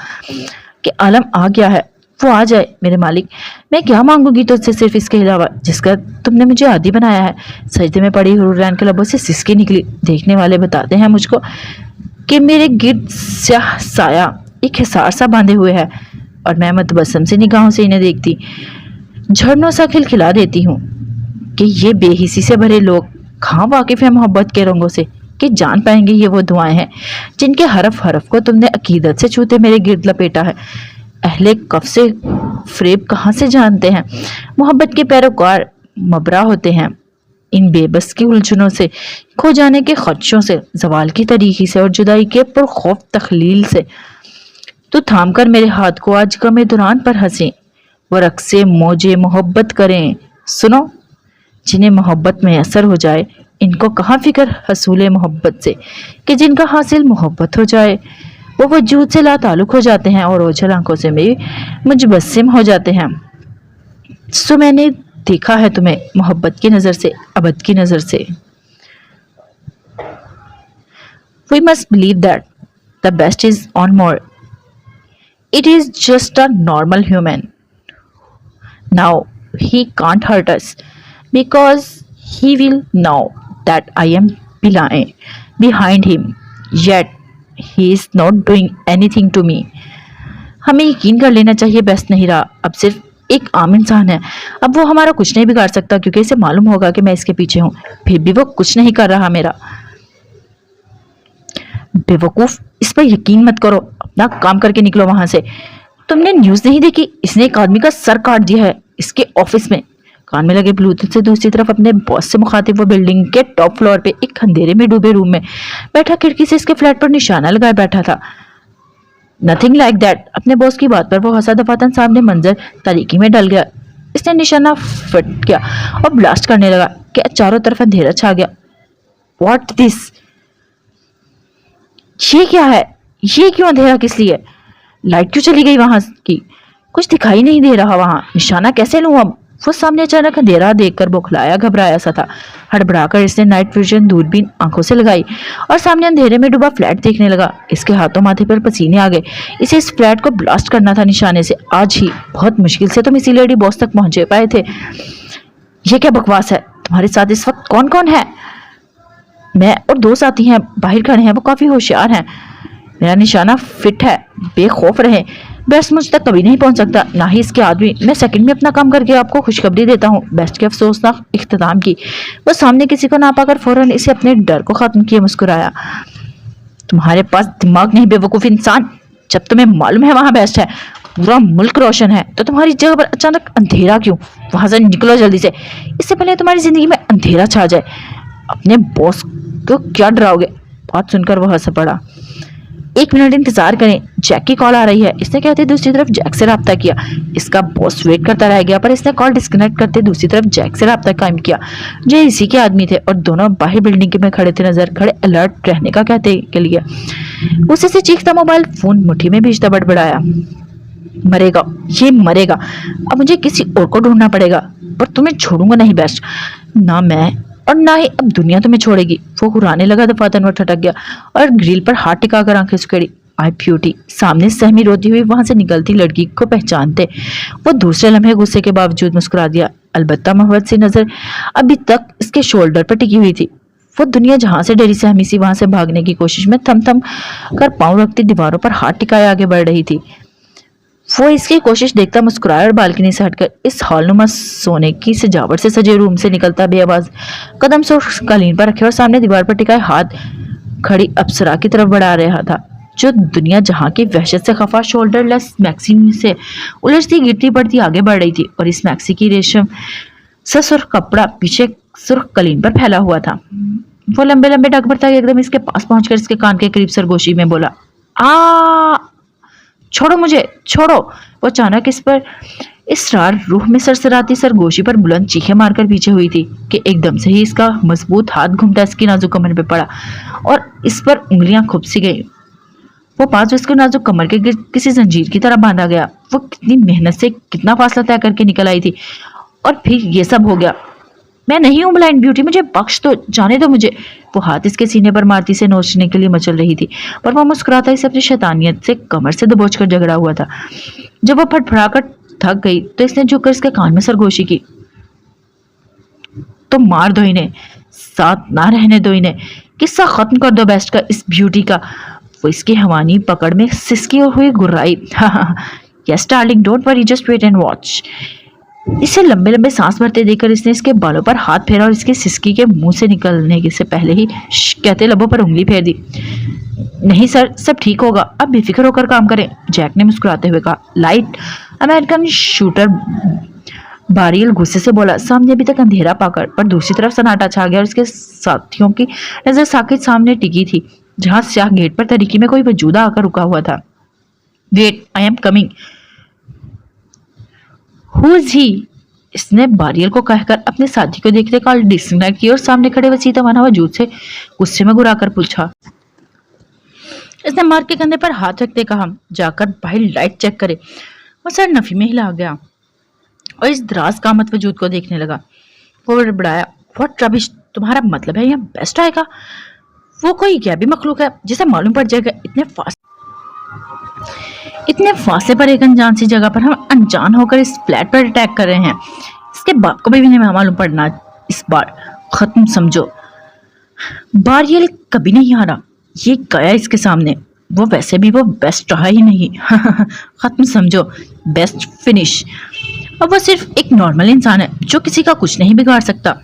कि आलम आ गया है। वो आ जाए मेरे मालिक, मैं क्या मांगूंगी तुझसे सिर्फ इसके अलावा जिसका तुमने मुझे आदी बनाया है। सजदे में पड़ी हुर्रैन के लबों से सिसकी निकली। देखने वाले बताते हैं मुझको कि मेरे गिर्द स्याह साया एक हिसार सा बांधे हुए है اور میں متبسم سے نگاہوں سے انہیں دیکھتی جھرنوں سا کھلکھلا دیتی ہوں کہ یہ بے حسی سے بھرے لوگ کہاں واقف ہیں محبت کے رنگوں سے کہ جان پائیں گے یہ وہ دعائیں ہیں جن کے حرف حرف کو تم نے عقیدت سے چھوتے میرے گرد لپیٹا ہے۔ اہل کف سے فریب کہاں سے جانتے ہیں؟ محبت کے پیروکار مبرا ہوتے ہیں ان بے بس کی الجھنوں سے، کھو جانے کے خدشوں سے، زوال کی تاریکی سے اور جدائی کے پرخوف تخلیل سے۔ تو تھام کر میرے ہاتھ کو آج غم دوران پر ہنسیں، وہ رقص موجے محبت کریں۔ سنو، جنہیں محبت میں اثر ہو جائے ان کو کہاں فکر حصول محبت سے کہ جن کا حاصل محبت ہو جائے وہ وجود سے لا تعلق ہو جاتے ہیں اور اوجھل آنکھوں سے بھی مجبسم ہو جاتے ہیں۔ سو میں نے دیکھا ہے تمہیں محبت کی نظر سے، ابد کی نظر سے۔ We must believe that the best is on more. It is just a normal human. Now he can't hurt us because he will know that I am behind him. Yet he is not doing anything to me. ہمیں یقین کر لینا چاہیے best نہیں رہا، اب صرف ایک عام انسان ہے۔ اب وہ ہمارا کچھ نہیں بگاڑ سکتا کیونکہ اسے معلوم ہوگا کہ میں اس کے پیچھے ہوں، پھر بھی وہ کچھ نہیں کر رہا میرا۔ بے وقوف، اس پر یقین مت کرو، اپنا کام کر کے نکلو وہاں سے۔ تم نے نیوز نہیں دیکھی؟ اس نے ایک آدمی کا سر کاٹ دیا ہے اس کے آفس میں۔ کان میں لگے بلوٹوتھ سے دوسری طرف اپنے باس سے مخاطب وہ بلڈنگ کے ٹاپ فلور پہ ایک اندھیرے میں ڈوبے روم میں بیٹھا کھڑکی سے اس کے فلیٹ پر نشانہ لگائے بیٹھا تھا۔ Nothing like that. اپنے باس کی بات پر وہ ہنسا دفاتن سامنے منظر تاریکی میں ڈل گیا۔ اس نے نشانہ فٹ کیا اور بلاسٹ کرنے لگا کہ چاروں طرف اندھیرا چھا گیا۔ What this? یہ کیا ہے؟ یہ کیوں اندھیرا کس لیے؟ لائٹ کیوں چلی گئی وہاں کی؟ کچھ دکھائی نہیں دے رہا وہاں، نشانہ کیسے لوں اب؟ وہ سامنے اچانک اندھیرا دیکھ کر بوکھلایا گھبرایا سا تھا۔ ہڑبڑا کر اس نے نائٹ ویژن دوربین آنکھوں سے لگائی اور سامنے اندھیرے میں ڈوبا فلیٹ دیکھنے لگا۔ اس کے ہاتھوں ماتھے پر پسینے آ گئے۔ اسے اس فلیٹ کو بلاسٹ کرنا تھا نشانے سے آج ہی۔ بہت مشکل سے تم اسی لیڈی باس تک پہنچے پائے تھے۔ یہ کیا بکواس ہے؟ تمہارے ساتھ اس وقت کون کون ہے؟ میں اور دو ساتھی ہیں، باہر کھڑے ہیں، وہ کافی ہوشیار ہیں۔ میرا نشانہ فٹ ہے، بے خوف رہیں۔ بیسٹ مجھ تک کبھی نہیں پہنچ سکتا، نہ ہی اس کے آدمی۔ میں سیکنڈ میں اپنا کام کر کے آپ کو خوشخبری دیتا ہوں۔ بیسٹ کے افسوسناک اختتام کی۔ وہ سامنے کسی کو نہ پا کر فوراً اسے اپنے ڈر کو ختم کیے مسکرایا۔ تمہارے پاس دماغ نہیں بے وقوف انسان؟ جب تمہیں معلوم ہے وہاں بیسٹ ہے، پورا ملک روشن ہے، تو تمہاری جگہ پر اچانک اندھیرا کیوں؟ وہاں سے نکلو جلدی سے، اس سے پہلے تمہاری زندگی میں اندھیرا چھا جائے۔ اپنے باس کو کیا ڈراؤ گے؟ بات سن کر وہ ہنس پڑا۔ ایک منٹ انتظار کریں، جیک کی کال آ رہی ہے، اس نے کہتے دوسری طرف جیک سے رابطہ کیا۔ اس کا باس ویٹ کرتا رہ گیا پر اس نے کال ڈسکنیکٹ کرتے دوسری طرف جیک سے رابطہ قائم کیا جو اسی کے آدمی تھے اور دونوں باہر بلڈنگ میں کھڑے تھے، نظر کھڑے الرٹ رہنے کا کہتے کے لیے۔ غصے سے چیختا موبائل فون مٹھی میں بھیجتا بڑبڑایا، مرے گا، یہ مرے گا، اب مجھے کسی اور کو ڈھونڈنا پڑے گا، پر تمہیں چھوڑوں گا نہیں بیسٹ، نہ میں اور نہ ہی اب دنیا تمہیں چھوڑے گی۔ وہ ہرانے لگا دفاتن وہ ٹھٹک گیا اور گریل پر ہاتھ ٹکا کر آنکھیں سکیڑی۔ آئی بیوٹی، سامنے سہمی روتی ہوئی وہاں سے نکلتی لڑکی کو پہچانتے وہ دوسرے لمحے غصے کے باوجود مسکرا دیا، البتہ محبت سی نظر ابھی تک اس کے شولڈر پر ٹکی ہوئی تھی۔ وہ دنیا جہاں سے ڈری سہمی سی وہاں سے بھاگنے کی کوشش میں تھم تھم کر پاؤں رکھتی دیواروں پر ہاتھ ٹکائے آگے بڑھ رہی تھی۔ وہ اس کی کوشش دیکھتا مسکرایا اور بالکنی سے ہٹ کر اس ہال نما سونے کی سجاوٹ سے سجے روم سے نکلتا بے آواز قدم سرخ قالین پر رکھے اور سامنے دیوار پر ٹکائے ہاتھ کھڑی اپسرا کی طرف بڑھا رہا تھا جو دنیا جہاں کی وحشت سے خفا شولڈر لیس میکسی سے الجھتی گرتی پڑتی آگے بڑھ رہی تھی اور اس میکسی کی ریشم سے سرخ کپڑا پیچھے سرخ قالین پر پھیلا ہوا تھا۔ وہ لمبے لمبے ڈگ بھرتا ایک دم اس کے پاس پہنچ کر اس کے کان کے قریب سرگوشی میں بولا، چھوڑو مجھے، چھوڑو۔ وہ اچانک اس پر اسرار روح میں سرسراتی سرگوشی پر بلند چیخیں مار کر پیچھے ہوئی تھی کہ ایک دم سے ہی اس کا مضبوط ہاتھ گھمتا اس کی نازک کمر پہ پڑا اور اس پر انگلیاں کھپ سی گئی۔ وہ پاس اس کو نازک کمر کے کسی زنجیر کی طرح باندھا گیا۔ وہ کتنی محنت سے کتنا فاصلہ طے کر کے نکل آئی تھی اور پھر یہ سب ہو گیا۔ میں نہیں ہوں بلائنڈ بیوٹی، مجھے بخش دو، جانے دو مجھے۔ وہ ہاتھ اس کے سینے پر مارتی سے نوچنے کے لیے مچل رہی تھی پر وہ مسکراتا اسے اپنی شیطانیت سے کمر سے دبوچ کر جھگڑا ہوا تھا۔ جب وہ پھٹ پھڑا کر تھک گئی تو اس نے جھک کر اس کے کان میں سرگوشی کی، تو مار دو انہیں، ساتھ نہ رہنے دو انہیں، قصہ ختم کر دو بیسٹ کا، اس بیوٹی کا۔ وہ اس کی حوانی پکڑ میں سسکی ہوئی گرائی، yes darling, don't worry, just wait and watch. इसे लंबे लंबे सांस भरते देखकर इसने इसके बालों पर हाथ फेरा और इसके सिसकी के मुंह से निकलने से पहले ही कहते लबों पर उंगली फेर दी। नहीं सर, सब ठीक होगा, अब बेफिक्र होकर काम करें, जैक ने मुस्कुराते हुए कहा। लाइट अमेरिकन शूटर बारियल गुस्से से बोला। सामने अभी तक अंधेरा पाकर पर दूसरी तरफ सन्नाटा छा गया और उसके साथियों की नजर साकिब सामने टिकी थी, जहां स्याह गेट पर तरीके में कोई वजूदा आकर रुका हुआ था। Wait, I am coming. Who is he? इसने बारियल को कहकर अपने साथी को देखते कॉल डिस्कनेक्ट की और सामने खड़े वसीता माना वजूद से गुस्से में घुराकर पूछा। इसने मार्क के कंधे पर हाथ रखते कहा, जाकर भाई लाइट चेक करे। वो सर नफी में हिला गया और इस दराज कामत वजूद को देखने लगा। वो बड़बड़ाया, व्हाट रबिश, तुम्हारा मतलब है यहाँ बेस्ट आएगा? वो कोई गैबी मखलूक है जिसे मालूम पड़ जाएगा इतने फासले पर एक अनजान सी जगह पर हम अनजान होकर इस फ्लैट पर अटैक कर रहे हैं। इसके बाप को भी नहीं मालूम पड़ना, इस बार खत्म समझो। बारियल कभी नहीं हारा, ये गया इसके सामने। वो वैसे भी वो बेस्ट रहा ही नहीं। खत्म समझो, बेस्ट फिनिश। अब वो सिर्फ एक नॉर्मल इंसान है जो किसी का कुछ नहीं बिगाड़ सकता।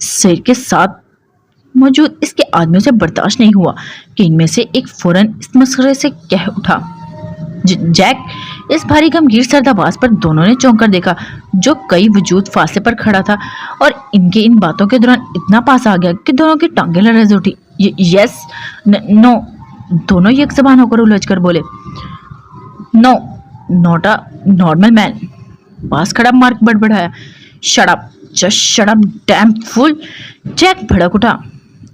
सिर के साथ मौजूद इसके आदमियों से बर्दाश्त नहीं हुआ कि इनमें से एक फौरन इस मसखरे से कह उठा। जैक, इस भारी गंभीर सर्द आवाज पर दोनों ने चौंक कर देखा, जो कई वजूद फासले पर खड़ा था और इनके इन बातों के दौरान इतना पास आ गया कि दोनों की टांगें लरज उठी। यस, नो, दोनों एक ज़बान होकर उलझ कर बोले। No, not a normal man. पास खड़ा मार्क बड़बड़ाया। Shut up, just shut up damn fool. Jack भड़क उठा।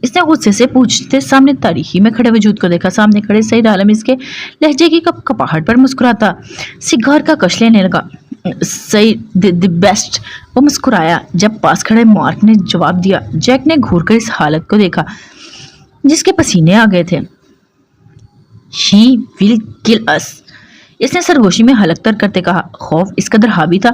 इसने गुस्से से पूछते सामने तारीखी में खड़े वजूद को देखा। सामने खड़े सईद आलम इसके लहजे की कपाहट पर मुस्कुराता सिगार का कश लेने लगा। सईद द बेस्ट, वो मुस्कुराया जब पास खड़े मार्क ने जवाब दिया। जैक ने घूर कर इस हालत को देखा जिसके पसीने आ गए थे। ही विल किल अस, इसने सरगोशी में हलक तर करते कहा। खौफ इस कदर हावी था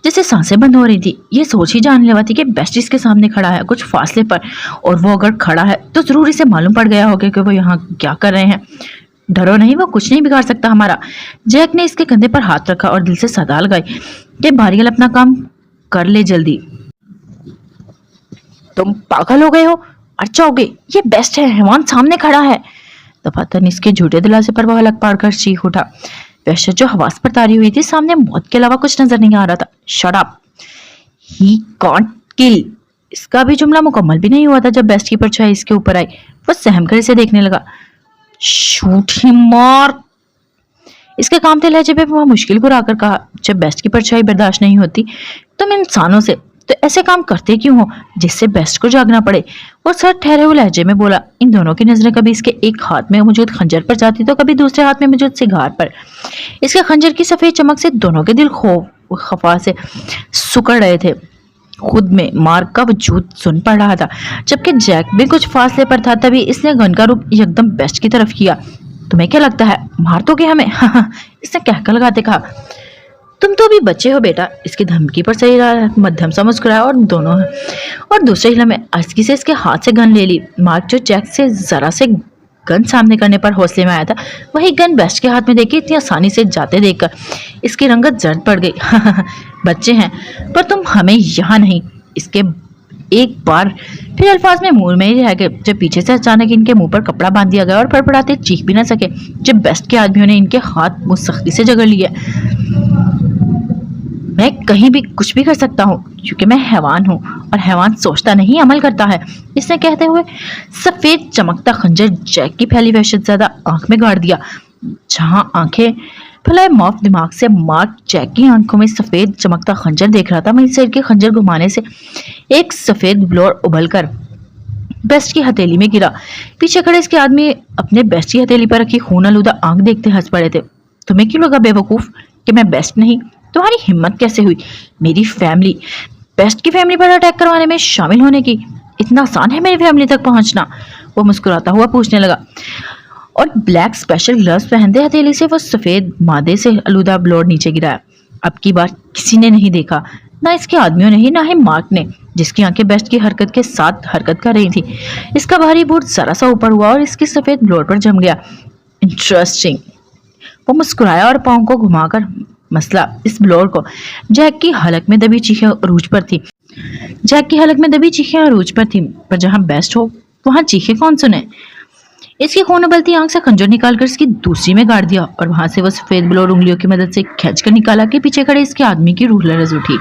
जैसे सांसें बंद हो रही थी। ये सोच ही जान लेवा थी कि बेस्ट इसके सामने खड़ा है कुछ फासले पर, और वो अगर खड़ा है तो जरूर इसे मालूम पड़ गया होगा कि वो यहाँ क्या कर रहे हैं। डरो नहीं, वो कुछ नहीं बिगाड़ सकता हमारा। जैक ने इसके कंधे पर हाथ रखा और दिल से सदा लगाई कि बारियल अपना काम कर ले जल्दी। तुम पागल हो गए हो, मर जाओगे, ये बेस्ट है, हैवान सामने खड़ा है। दफातन इसके झूठे दिलासे पर वो हलक पार कर चीख उठा। वैसे जो हवास पर तारी हुई थी, सामने मौत के अलावा कुछ नजर नहीं आ रहा था। शट अप, ही कांट किल। इसका भी जुमला मुकम्मल भी नहीं हुआ था जब बेस्ट की परछाई इसके ऊपर आई। वो सहम कर इसे देखने लगा। शूट हिम, मार। इसके कामते लहजे पे वह मुश्किल घुरा कर कहा, जब बेस्ट की परछाई बर्दाश्त नहीं होती तुम इंसानों से तो ऐसे काम करते क्यों हो जिससे बेस्ट को जागना पड़े? वो सर ठहरे हुए लहजे में बोला। इन दोनों की नजरें कभी इसके एक हाथ में मौजूद खंजर पर जाती तो कभी दूसरे हाथ में मौजूद सिगार पर। इसके खंजर की सफेद चमक से दोनों के दिल खफा से सुकड़ रहे थे। खुद में मार्क का वजूद सुन पड़ रहा था, जबकि जैक भी कुछ फासले पर था। तभी इसने गन का रुख एकदम बेस्ट की तरफ किया। तुम्हें क्या लगता है मार दोगे हमें? इसने कहकर लगाते कहा। तुम तो अभी बच्चे हो बेटा। इसकी धमकी पर सही मध्यम सा मुस्कुराया और दूसरे हिला में अस्की से इसके हाथ से गन ले ली। मार्क जो जैक से जरा से गन सामने करने पर हौसले में आया था, वही गन बेस्ट के हाथ में देखी इतनी आसानी से जाते देखकर इसकी रंगत जर्द पड़ गई। बच्चे हैं पर तुम हमें यहाँ नहीं। इसके एक बार फिर अल्फाज में मुंह में ही रह गए जब पीछे से अचानक इनके मुंह पर कपड़ा बांध दिया गया और फड़फड़ाते चीख भी ना सके जब बेस्ट के आदमियों ने इनके हाथ मुंह सख्ती से जकड़ लिए। मैं कहीं भी कुछ भी कर सकता हूँ क्योंकि मैं हैवान हूँ और हैवान सोचता नहीं अमल करता है। इसने कहते हुए सफेद चमकता खंजर जैक की फैली वहशत ज्यादा आंख में गाड़ दिया। जहां आंखें फैलाए माफ दिमाग से मार्क जैक की आंखों में सफेद चमकता खंजर देख रहा था। वहीं सिर के खंजर घुमाने से एक सफेद ब्लोर उबलकर बेस्ट की हथेली में गिरा। पीछे खड़े इसके आदमी अपने बेस्ट की हथेली पर रखी खून आलूदा आंख देखते हंस पड़े थे। तुम्हें क्यों लगा बेवकूफ कि मैं बेस्ट नहीं? तुम्हारी हिम्मत कैसे हुई मेरी फैमिली, बेस्ट की फैमिली पर अटैक करवाने में शामिल होने की? इतना आसान है मेरी फैमिली तक पहुंचना? वो मुस्कुराता हुआ पूछने लगा और ब्लैक स्पेशल ग्लव्स पहनते हथेली से वो सफेद मादे से आलूदा ब्लोर नीचे गिराया। अब की बार किसी ने नहीं देखा, ना इसके आदमियों ने ही, ना ही मार्क ने, जिसकी आंखें बेस्ट की हरकत के साथ हरकत कर रही थी। इसका भारी बूट जरा सा ऊपर हुआ और इसकी सफेद ब्लोर पर जम गया। इंटरेस्टिंग, वो मुस्कुराया और पाँव को घुमाकर मसला इस ब्लोर को। जैक की हलक में दबी चीखें अरूज पर थी। पर जहां बेस्ट हो वहां चीखें कौन सुने। इसकी खून उबलती आंख से खंजर निकालकर इसकी दूसरी में गाड़ दिया और वहां से वो सफेद ब्लोर उंगलियों की मदद से खींचकर निकाला कि पीछे खड़े इसके आदमी की रूह लरज उठी।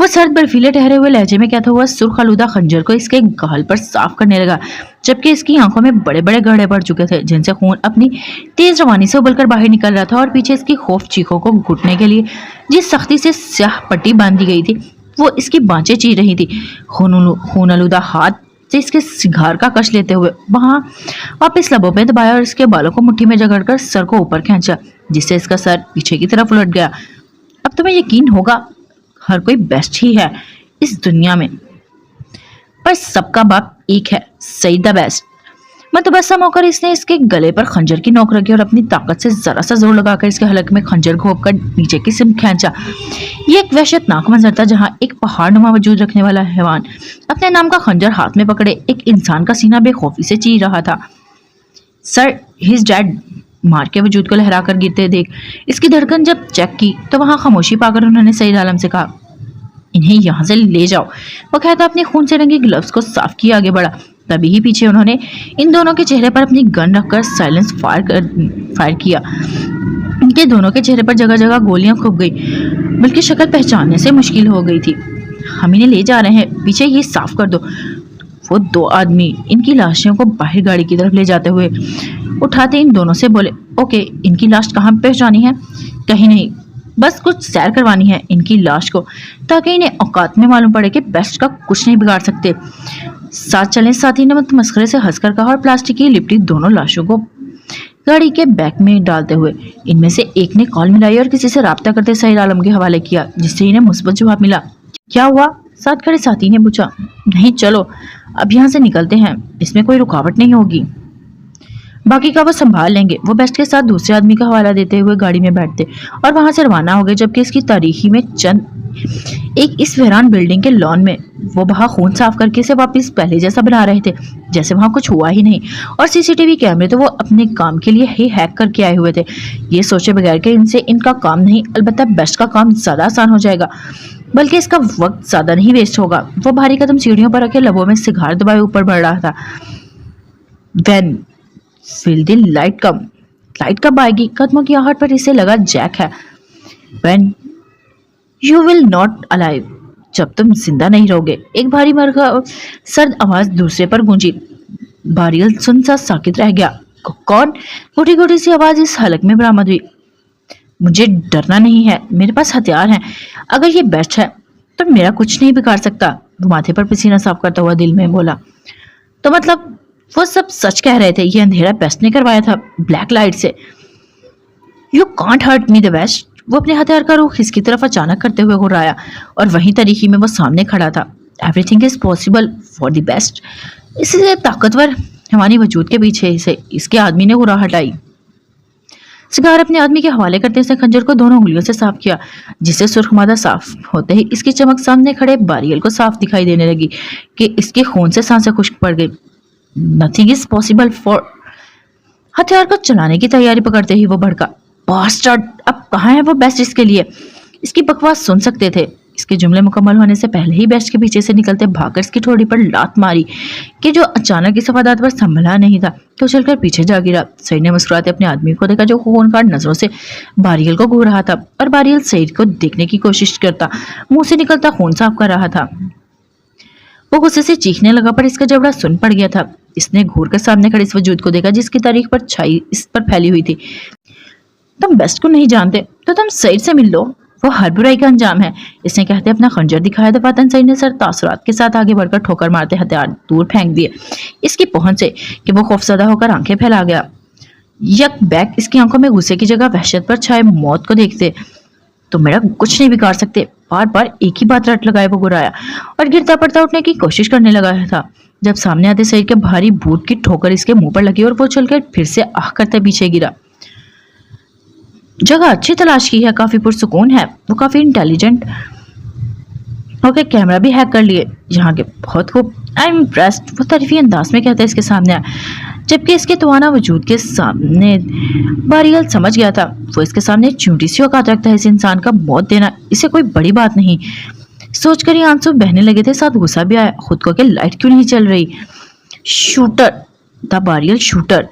वो सर्द बर्फीले ठहरे हुए लहजे में कहता हुआ सुर्ख आलूदा खंजर को इसके गाल पर साफ करने लगा, जबकि इसकी आंखों में बड़े बड़े गड्ढे पड़ चुके थे जिनसे खून अपनी तेज रवानी से उबलकर बाहर निकल रहा था। और पीछे इसकी खौफ चीखों को घुटने के लिए जिस सख्ती से स्याह पट्टी बांधी गई थी वो इसकी बाँचें चीर रही थी। खून आलूदा हाथ से इसके सिगार का कश लेते हुए वहां वापस लबों में दबाया और इसके बालों को मुट्ठी में जकड़कर सर को ऊपर खींचा, जिससे इसका सर पीछे की तरफ उलट गया। अब तुम्हें यकीन होगा हर कोई बेस्ट ही है इस दुनिया में, पर सबका बाप एक है, सईद द बेस्ट। मतबस्सम होकर इसने इसके गले पर खंजर की नोक रखी और अपनी ताकत से जरा सा जोर लगाकर इसके हलक में खंजर घोंपकर नीचे की सिम खींचा। ये एक वहशतनाक मंजर था जहां एक पहाड़ नुमा वजूद रखने वाला हैवान अपने नाम का खंजर हाथ में पकड़े एक इंसान का सीना बेखौफी से चीर रहा था। सर ही इज डेड, मार के वजूद को लहरा कर गिरते देख इसकी धड़कन जब चेक की तो वहां खामोशी पाकर उन्होंने सईद आलम से कहा, इन्हें यहाँ से ले जाओ। वो कहता अपने खून से रंगे ग्लव्स को साफ किया आगे बढ़ा। तभी ही पीछे उन्होंने इन दोनों के चेहरे पर अपनी गन रखकर साइलेंस फायर किया। इनके दोनों के चेहरे पर जगह जगह गोलियां खूब गई, बल्कि शक्ल पहचानने से मुश्किल हो गई थी। हम इन्हें ले जा रहे हैं, पीछे ये साफ कर दो। वो दो आदमी इनकी लाशों को बाहर गाड़ी की तरफ ले जाते हुए उठाते इन दोनों से बोले, ओके, इनकी लाश कहाँ पहुँचानी है? कहीं नहीं, बस कुछ सैर करवानी है इनकी लाश को, ताकि इन्हें औकात में मालूम पड़े कि बेस्ट का कुछ नहीं बिगाड़ सकते। साथ चलें, साथी ने मस्खरे से हंसकर कहा और प्लास्टिक की लिपटी दोनों लाशों को गाड़ी के बैक में डालते हुए इनमें से एक ने कॉल मिलाई और किसी से राब्ता करते सईद आलम के हवाले किया, जिससे इन्हें मुस्बत जवाब मिला। क्या हुआ? साथ खड़े साथी ने पूछा। नहीं, चलो अब यहाँ से निकलते हैं, इसमें कोई रुकावट नहीं होगी, बाकी का वो संभाल लेंगे। वो बेस्ट के साथ दूसरे आदमी का हवाला देते हुए गाड़ी में बैठते और वहां से रवाना हो गए, जबकि इसकी तारीखी में चंद एक इस वीरान बिल्डिंग के लॉन में वो वहां खून साफ करके इसे वापस पहले जैसा बना रहे थे, जैसे वहां कुछ हुआ ही नहीं। और सीसीटीवी कैमरे तो वो अपने काम के लिए ही हैक करके आए हुए थे, ये सोचे बगैर कि इनसे इनका काम नहीं, अलबत्ता बेस्ट का काम ज्यादा आसान हो जाएगा, बल्कि इसका वक्त ज्यादा नहीं वेस्ट होगा। वो भारी कदम सीढ़ियों पर रखे लबों में सिगार दबाए ऊपर बढ़ रहा था। When will the light come? Light कब आएगी? कदमों की आहट पर इसे लगा जैक है। When you will not alive, जब तुम जिंदा नहीं रहोगे। एक भारी मरघा सर्द आवाज दूसरे पर गूंजी। बारियल सुनसा साकित रह गया। कौन? गोटी गोटी सी आवाज इस हलक में बरामद हुई। मुझे डरना नहीं है, मेरे पास हथियार हैं। अगर ये बेस्ट है तो मेरा कुछ नहीं बिगाड़ सकता। वो माथे पर पसीना साफ करता हुआ दिल में बोला। तो मतलब वो सब सच कह रहे थे, ये अंधेरा बेस्ट ने करवाया था ब्लैक लाइट से। You can't hurt me the best. वो अपने हथियार का रुख इसकी तरफ अचानक करते हुए घुराया और वहीं तरीके में वो सामने खड़ा था। Everything is possible for the best. इससे ताकतवर हमारी वजूद के पीछे से इसके आदमी ने घुरा हटाई। सिगार अपने आदमी के हवाले करते इसने खंजर को दोनों उंगलियों से साफ किया, जिससे सुर्खमादा साफ होते ही इसकी चमक सामने खड़े बारियल को साफ दिखाई देने लगी कि इसके खून से सांसें खुश्क पड़ गई। Nothing is possible for. हथियार को चलाने की तैयारी पकड़ते ही वो भड़का। बास्टर्ड, अब कहाँ है वो बेस्ट इसके लिए? इसकी बकवास सुन सकते थे। इसके जुमले मुकम्मल होने से पहले ही बेस्ट के पीछे से निकलते भागकर इसकी ठोड़ी पर लात मारी कि जो अचानक इस सफादात पर संभला नहीं था कि उछलकर पीछे जा गिरा। सईद ने मुस्कुराते अपने आदमी को देखा जो खूनखार नजरों से बारियल को घूर रहा था और बारियल सईद को देखने की कोशिश करता मुंह से निकलता खून साफ कर रहा था। वो गुस्से से चीखने लगा पर इसका जबड़ा सुन पड़ गया था। इसने घूर कर सामने खड़े इस वजूद को देखा जिसकी तारीख पर छाई इस पर फैली हुई थी। तुम बेस्ट को नहीं जानते तो तुम सईद से मिल लो, वो हर बुराई का अंजाम है। इसने कहते अपना खंजर दिखाया दफातन सईद ने सर तासुरात के साथ आगे बढ़कर ठोकर मारते हथियार दूर फेंक दिए इसकी पहुंच से कि वो खौफजदा होकर आंखें फैला गया। यक बैक इसकी आंखों में गुस्से की जगह वहशत पर छाए मौत को देखते। तो मेरा कुछ नहीं बिगाड़ सकते। बार बार एक ही बात रट लगाए वो गुराया और गिरता पड़ता उठने की कोशिश करने लगा था जब सामने आते सईद के भारी बूट की ठोकर इसके मुंह पर लगी और वो चलकर फिर से आह करते पीछे गिरा। जगह अच्छी तलाश की है, काफी पुरसुकून है। वो काफी इंटेलिजेंट ओके, कैमरा भी हैक कर लिए यहाँ के, बहुत खूब। I am impressed. वो तारीफी अंदाज में कहता है इसके सामने आया। जबकि इसके तवाना वजूद के सामने बारियल समझ गया था वो इसके सामने चूंटी सी औकात रखता है। इस इंसान का मौत देना इसे कोई बड़ी बात नहीं सोचकर ही आंसू बहने लगे थे, साथ गुस्सा भी आया खुद को कि लाइट क्यों नहीं चल रही। शूटर था बारियल, शूटर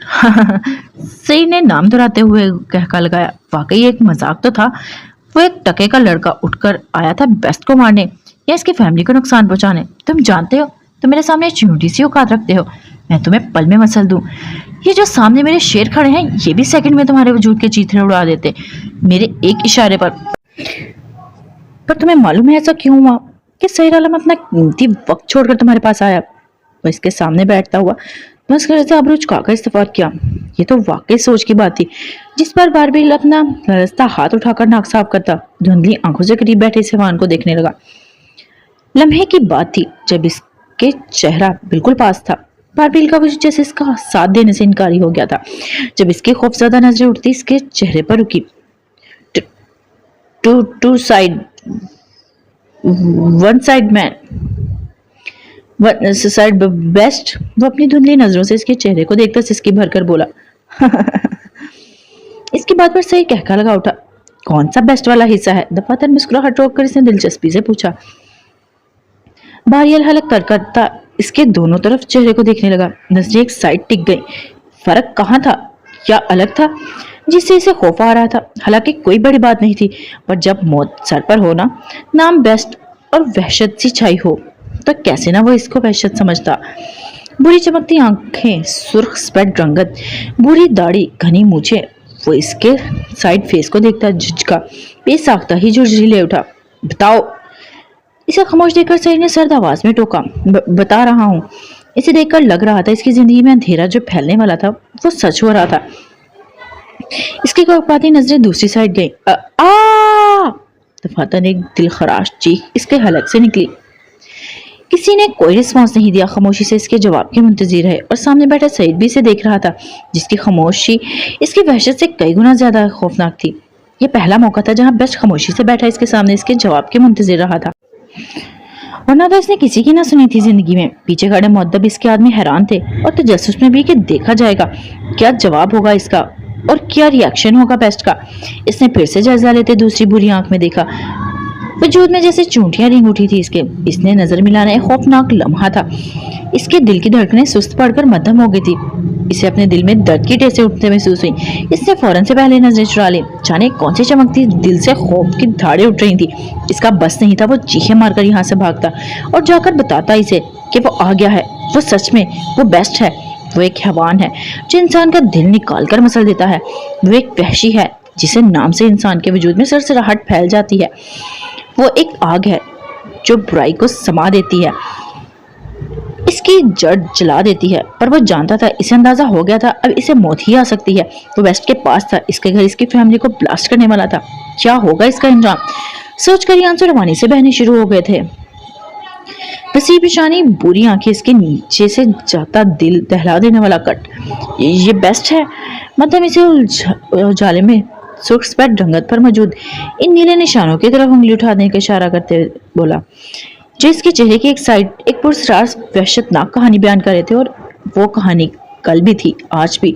सही ने नाम दोहराते हुए कहका लगाया। वाकई एक मजाक तो था। वो एक टके का लड़का उठकर आया था बेस्ट को मारने या इसकी फैमिली को नुकसान पहुंचाने। तुम जानते हो तुम मेरे सामने चूंटी सी औकात रखते हो, मैं तुम्हें पल में मसल दूं। ये जो सामने मेरे शेर खड़े हैं ये भी सेकंड में तुम्हारे वजूद के चीथड़े उड़ा देते मेरे एक इशारे पर तुम्हें मालूम है ऐसा क्यों हुआ कि सहीर आलम अपना कीमती वक्त छोड़कर तुम्हारे पास आया। वो इसके सामने बैठता हुआ बस घर से आबरू झुकाकर इस्तेफार किया। ये तो वाकई सोच की बात थी जिस पर बारबील अपना लरजता हाथ उठाकर नाक साफ करता धुंधली आंखों से करीब बैठे सिवान को देखने लगा। लम्हे की बात थी जब इसके चेहरा बिल्कुल पास था। बारबील का वजह जैसे इसका साथ देने से इनकारी हो गया था। जब इसकी खौफजदा नजरें उठती इसके चेहरे पर रुकी। Two side one side man side best. वो अपनी धुंधली नजरों से इसके चेहरे को देखकर सिसकी भरकर बोला। इसकी बात पर सही कहका लगा उठा। कौन सा बेस्ट वाला हिस्सा है? दफातर मुस्कुराहट रोककर इसने दिलचस्पी से पूछा। बारियल हलक करता इसके दोनों तरफ चेहरे को देखने लगा। नजरें एक साइड टिक गई। फर्क कहाँ था? क्या अलग था जिससे इसे खौफ आ रहा था? हालांकि कोई बड़ी बात नहीं थी, पर जब मौत सर पर हो ना, नाम बेस्ट और वहशत सी छाई हो तो कैसे ना वो इसको वहशत समझता। बुरी चमकती आंखें, सुर्ख स्पेड रंगत, बुरी दाढ़ी, घनी मूछें। वो इसके साइड फेस को देखता झिझका, बेसाख्ता ही झुर्झिले उठा। बताओ। इसे खामोश देखकर सही ने सर्द आवाज में टोका। बता रहा हूँ। इसे देखकर लग रहा था इसकी जिंदगी में अंधेरा जो फैलने वाला था वो सच हो रहा था। इसकी कौपाती नजरें दूसरी साइड गई। दफातर ने एक दिलखराश चीख इसके हलक से निकली। किसी ने कोई रिस्पॉन्स नहीं दिया। खामोशी से इसके जवाब के मुंतजिर है और सामने बैठा सईद भी इसे देख रहा था जिसकी खामोशी इसकी वहशत से कई गुना ज्यादा खौफनाक थी। यह पहला मौका था जहां बेस्ट खामोशी से बैठा इसके सामने इसके जवाब के मुंतजिर रहा था, वरना तो इसने किसी की ना सुनी थी जिंदगी में। पीछे खड़े मुअद्दब इसके आदमी हैरान थे और तजस्सुस में भी कि देखा जाएगा क्या जवाब होगा इसका और क्या रिएक्शन होगा बेस्ट का। इसने फिर से जायजा लेते दूसरी बुरी आंख में देखा। वजूद में जैसे चूंटियां रिंग उठी थी इसके। इसने नजर मिलाना एक खौफनाक लम्हा था। इसके दिल की धड़कनें सुस्त पड़कर मध्यम हो गई थी। इसे अपने दिल में दर्द की टेसे उठते महसूस हुई। इसने फौरन से पहले नजरें चुरा ली। जाने कौन सी चमकती दिल से खौफ की धाड़ें उठ रही थी। इसका बस नहीं था वो चीखें मारकर यहाँ से भागता और जाकर बताता इसे कि वो आ गया है। वो सच में वो बेस्ट है। वो एक हैवान है जो इंसान का दिल निकाल कर मसल देता है। वो एक वहशी है जिसे नाम से इंसान के वजूद में सरसराहट फैल जाती है। वो एक आग है जो बुराई को समा देती है, इसकी जड़ जला देती है। पर वो जानता था, इसे अंदाजा हो गया था अब इसे मौत ही आ सकती है। वो वेस्ट के पास था, इसके घर इसकी फैमिली को ब्लास्ट करने वाला था। क्या होगा इसका अंजाम सोचकर ये आंसू रवानी से बहने शुरू हो गए थे। वसी पेशानी, बुरी आंखें, इसके नीचे से जाता दिल दहला देने वाला कट। ये बेस्ट है। मतलब इसे उजाले में सुर्ख स्पेड रंगत पर मौजूद इन नीले निशानों की तरफ उंगली उठाने का इशारा करते हुए बोला, जो इसके चेहरे की एक साइड एक पुरस्कार वहशतनाक कहानी बयान कर रहे थे। और वो कहानी कल भी थी, आज भी।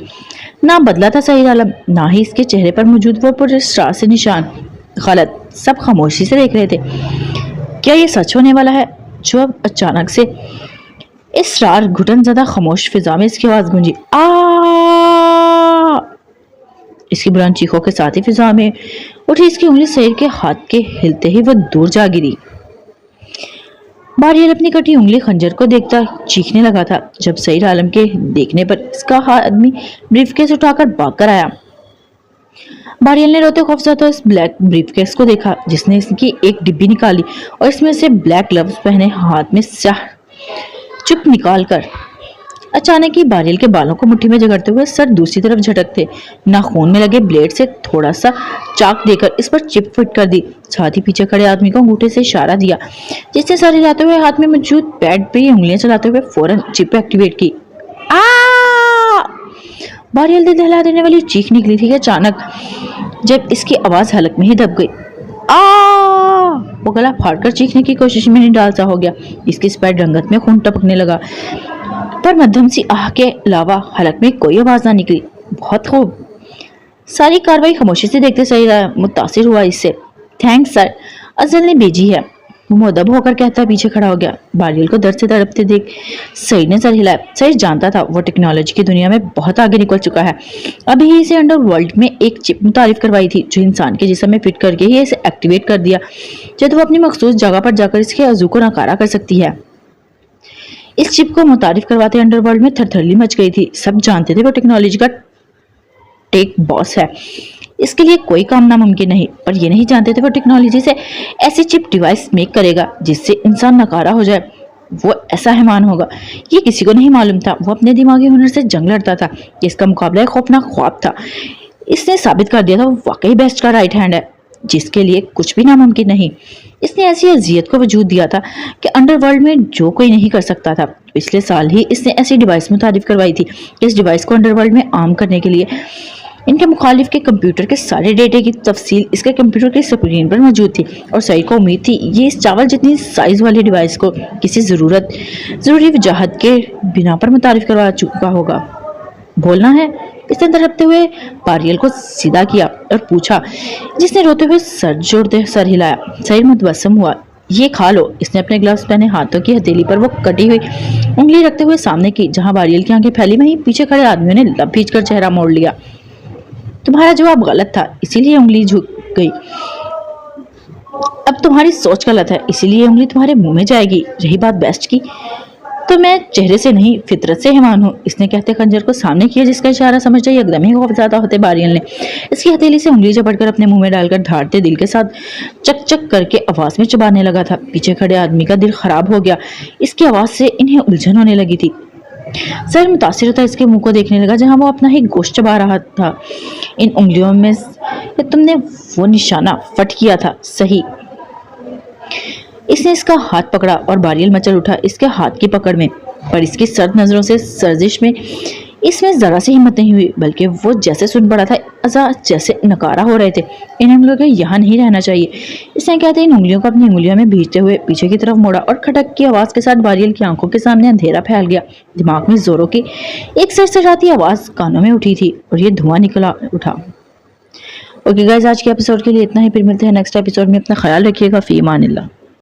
ना बदला था सही आलम, ना ही इसके चेहरे पर मौजूद वो पुरस्कार से निशान। गलत। सब खामोशी से देख रहे थे। क्या ये सच होने वाला है? जो अब अचानक से इसरार घुटन ज़्यादा खामोश फिजा में इसकी आवाज गूंजी। इसकी बुलंद चीखों के साथ ही फिजा में उठी इसकी उंगली सईद के हाथ के हिलते ही वो दूर जा गिरी। बारियल अपनी कटी उंगली खंजर को देखता चीखने लगा था जब सईद आलम के देखने पर इसका आदमी ब्रीफकेस उठाकर भागकर आया। बारियल ने रोते खौफजदा इस ब्लैक ब्रीफकेस को देखा जिसने इसकी एक डिब्बी निकाली और इसमें से ब्लैक ग्लव्स पहने हाथ में स्याह चुप निकाल कर अचानक ही बारियल के बालों को मुट्ठी में जकड़ते हुए सर दूसरी तरफ झटकते नाखून में लगे ब्लेड से थोड़ा सा चाक देकर इस पर चिप फिट कर दी। साथ ही पीछे खड़े आदमी को अंगूठे से इशारा दिया जिससे सर हिलाते हुए हाथ में मौजूद पैड पे ही उंगलियां चलाते हुए फौरन चिप एक्टिवेट की। बारियल दिल दहला देने वाली चीख निकली थी अचानक जब इसकी आवाज हलक में ही दब गई। वो गला फाड़कर चीखने की कोशिश में नहीं डालता हो गया। इसकी स्पैड रंगत में खून टपकने लगा। पर मध्यम सी आह के अलावा हलक में कोई आवाज ना निकली। बहुत खूब। सारी कार्रवाई खामोशी से देखते सईद मुतासिर हुआ इससे। थैंक्स सर, अजल ने भेजी है, वो मुअद्दब होकर कहता पीछे खड़ा हो गया। बारियल को दर्द से तड़पते देख सईद ने सर हिलाया। सईद जानता था वो टेक्नोलॉजी की दुनिया में बहुत आगे निकल चुका है। अभी ही इसे अंडरवर्ल्ड में एक चिप मुतारिफ करवाई थी जो इंसान के जिस्म में फिट करके ही इसे एक्टिवेट कर दिया, जब वो अपनी मखसूस जगह पर जाकर इसके अज़ू को नकारा कर सकती है। इस चिप को मुतारिफ करवाते अंडरवर्ल्ड में थरथरली मच गई थी। सब जानते थे वो टेक्नोलॉजी का टेक बॉस है, इसके लिए कोई काम नामुमकिन नहीं। पर ये नहीं जानते थे वो टेक्नोलॉजी से ऐसी चिप डिवाइस मेक करेगा जिससे इंसान नकारा हो जाए। वो ऐसा हैमान होगा, ये किसी को नहीं मालूम था। वो अपने दिमागी हुनर से जंग लड़ता था। इसका मुकाबला एक खौफनाक ख्वाब था। इसने साबित कर दिया था वो वाकई बेस्ट का राइट हैंड है, जिसके लिए कुछ भी नामुमकिन नहीं। इसने ऐसी अजियत को वजूद दिया था कि अंडरवर्ल्ड में जो कोई नहीं कर सकता था। पिछले साल ही इसने ऐसी डिवाइस मुतारिफ करवाई थी। इस डिवाइस को अंडरवर्ल्ड में आम करने के लिए इनके मुखालिफ के कंप्यूटर के सारे डेटे की तफसील इसके कंप्यूटर की स्क्रीन पर मौजूद थी, और सईद को उम्मीद थी ये इस चावल जितनी साइज वाली डिवाइस को किसी ज़रूरी वजाहत के बिना पर मुतारिफ करवा चुका होगा। बोलना है, इसने तड़पते हुए बारियल को सीधा किया और पूछा, जिसने रोते हुए सर हिलाया। सईद मुतबस्सम हुआ। ये खा लो। इसने अपने ग्लव्स पहने हाथों की हथेली पर वो कटी हुई उंगली रखते हुए सामने की, जहां बारियल की आंखें फैली वहीं पीछे खड़े आदमियों ने लब खींचकर चेहरा मोड़ लिया। तुम्हारा जवाब गलत था, इसीलिए उंगली झुक गई। अब तुम्हारी सोच गलत है, इसीलिए उंगली तुम्हारे मुंह में जाएगी। रही बात बेस्ट की, तो मैं चेहरे से नहीं फितरत से हैवान हूँ। इसने कहते खंजर को सामने किया, जिसका इशारा समझते ही एकदम ही खौफज़दा होते बारियल ने इसकी हथेली से उंगली चपड़कर अपने मुंह में डालकर धाड़ते दिल के साथ चक चक करके आवाज में चबाने लगा था। पीछे खड़े आदमी का दिल खराब हो गया। इसकी आवाज से इन्हें उलझन होने लगी थी। सर मुतासिर होता इसके मुंह को देखने लगा, जहां वो अपना ही गोश्त चबा रहा था। इन उंगलियों में तुमने वो निशाना फट किया था, सही। इसने इसका हाथ पकड़ा और बारियल मचल उठा इसके हाथ की पकड़ में, पर इसकी सर्द नजरों से सर्जिश में इसमें जरा सी हिम्मत नहीं हुई, बल्कि वो जैसे सुन पड़ा था अजा जैसे नकारा हो रहे थे। इन उंगलियों को यहाँ नहीं रहना चाहिए। इसने कहते इन उंगलियों को अपनी उंगलियों में भीजते हुए पीछे की तरफ मोड़ा और खटक की आवाज के साथ बारियल की आंखों के सामने अंधेरा फैल गया। दिमाग में जोरों की एक सरसराती आवाज कानों में उठी थी और ये धुआं निकला उठा। ओके गाइस, आज के एपिसोड के लिए इतना ही। फिर मिलते हैं नेक्स्ट एपिसोड में। अपना ख्याल रखिएगा। फी अमानिल्लाह।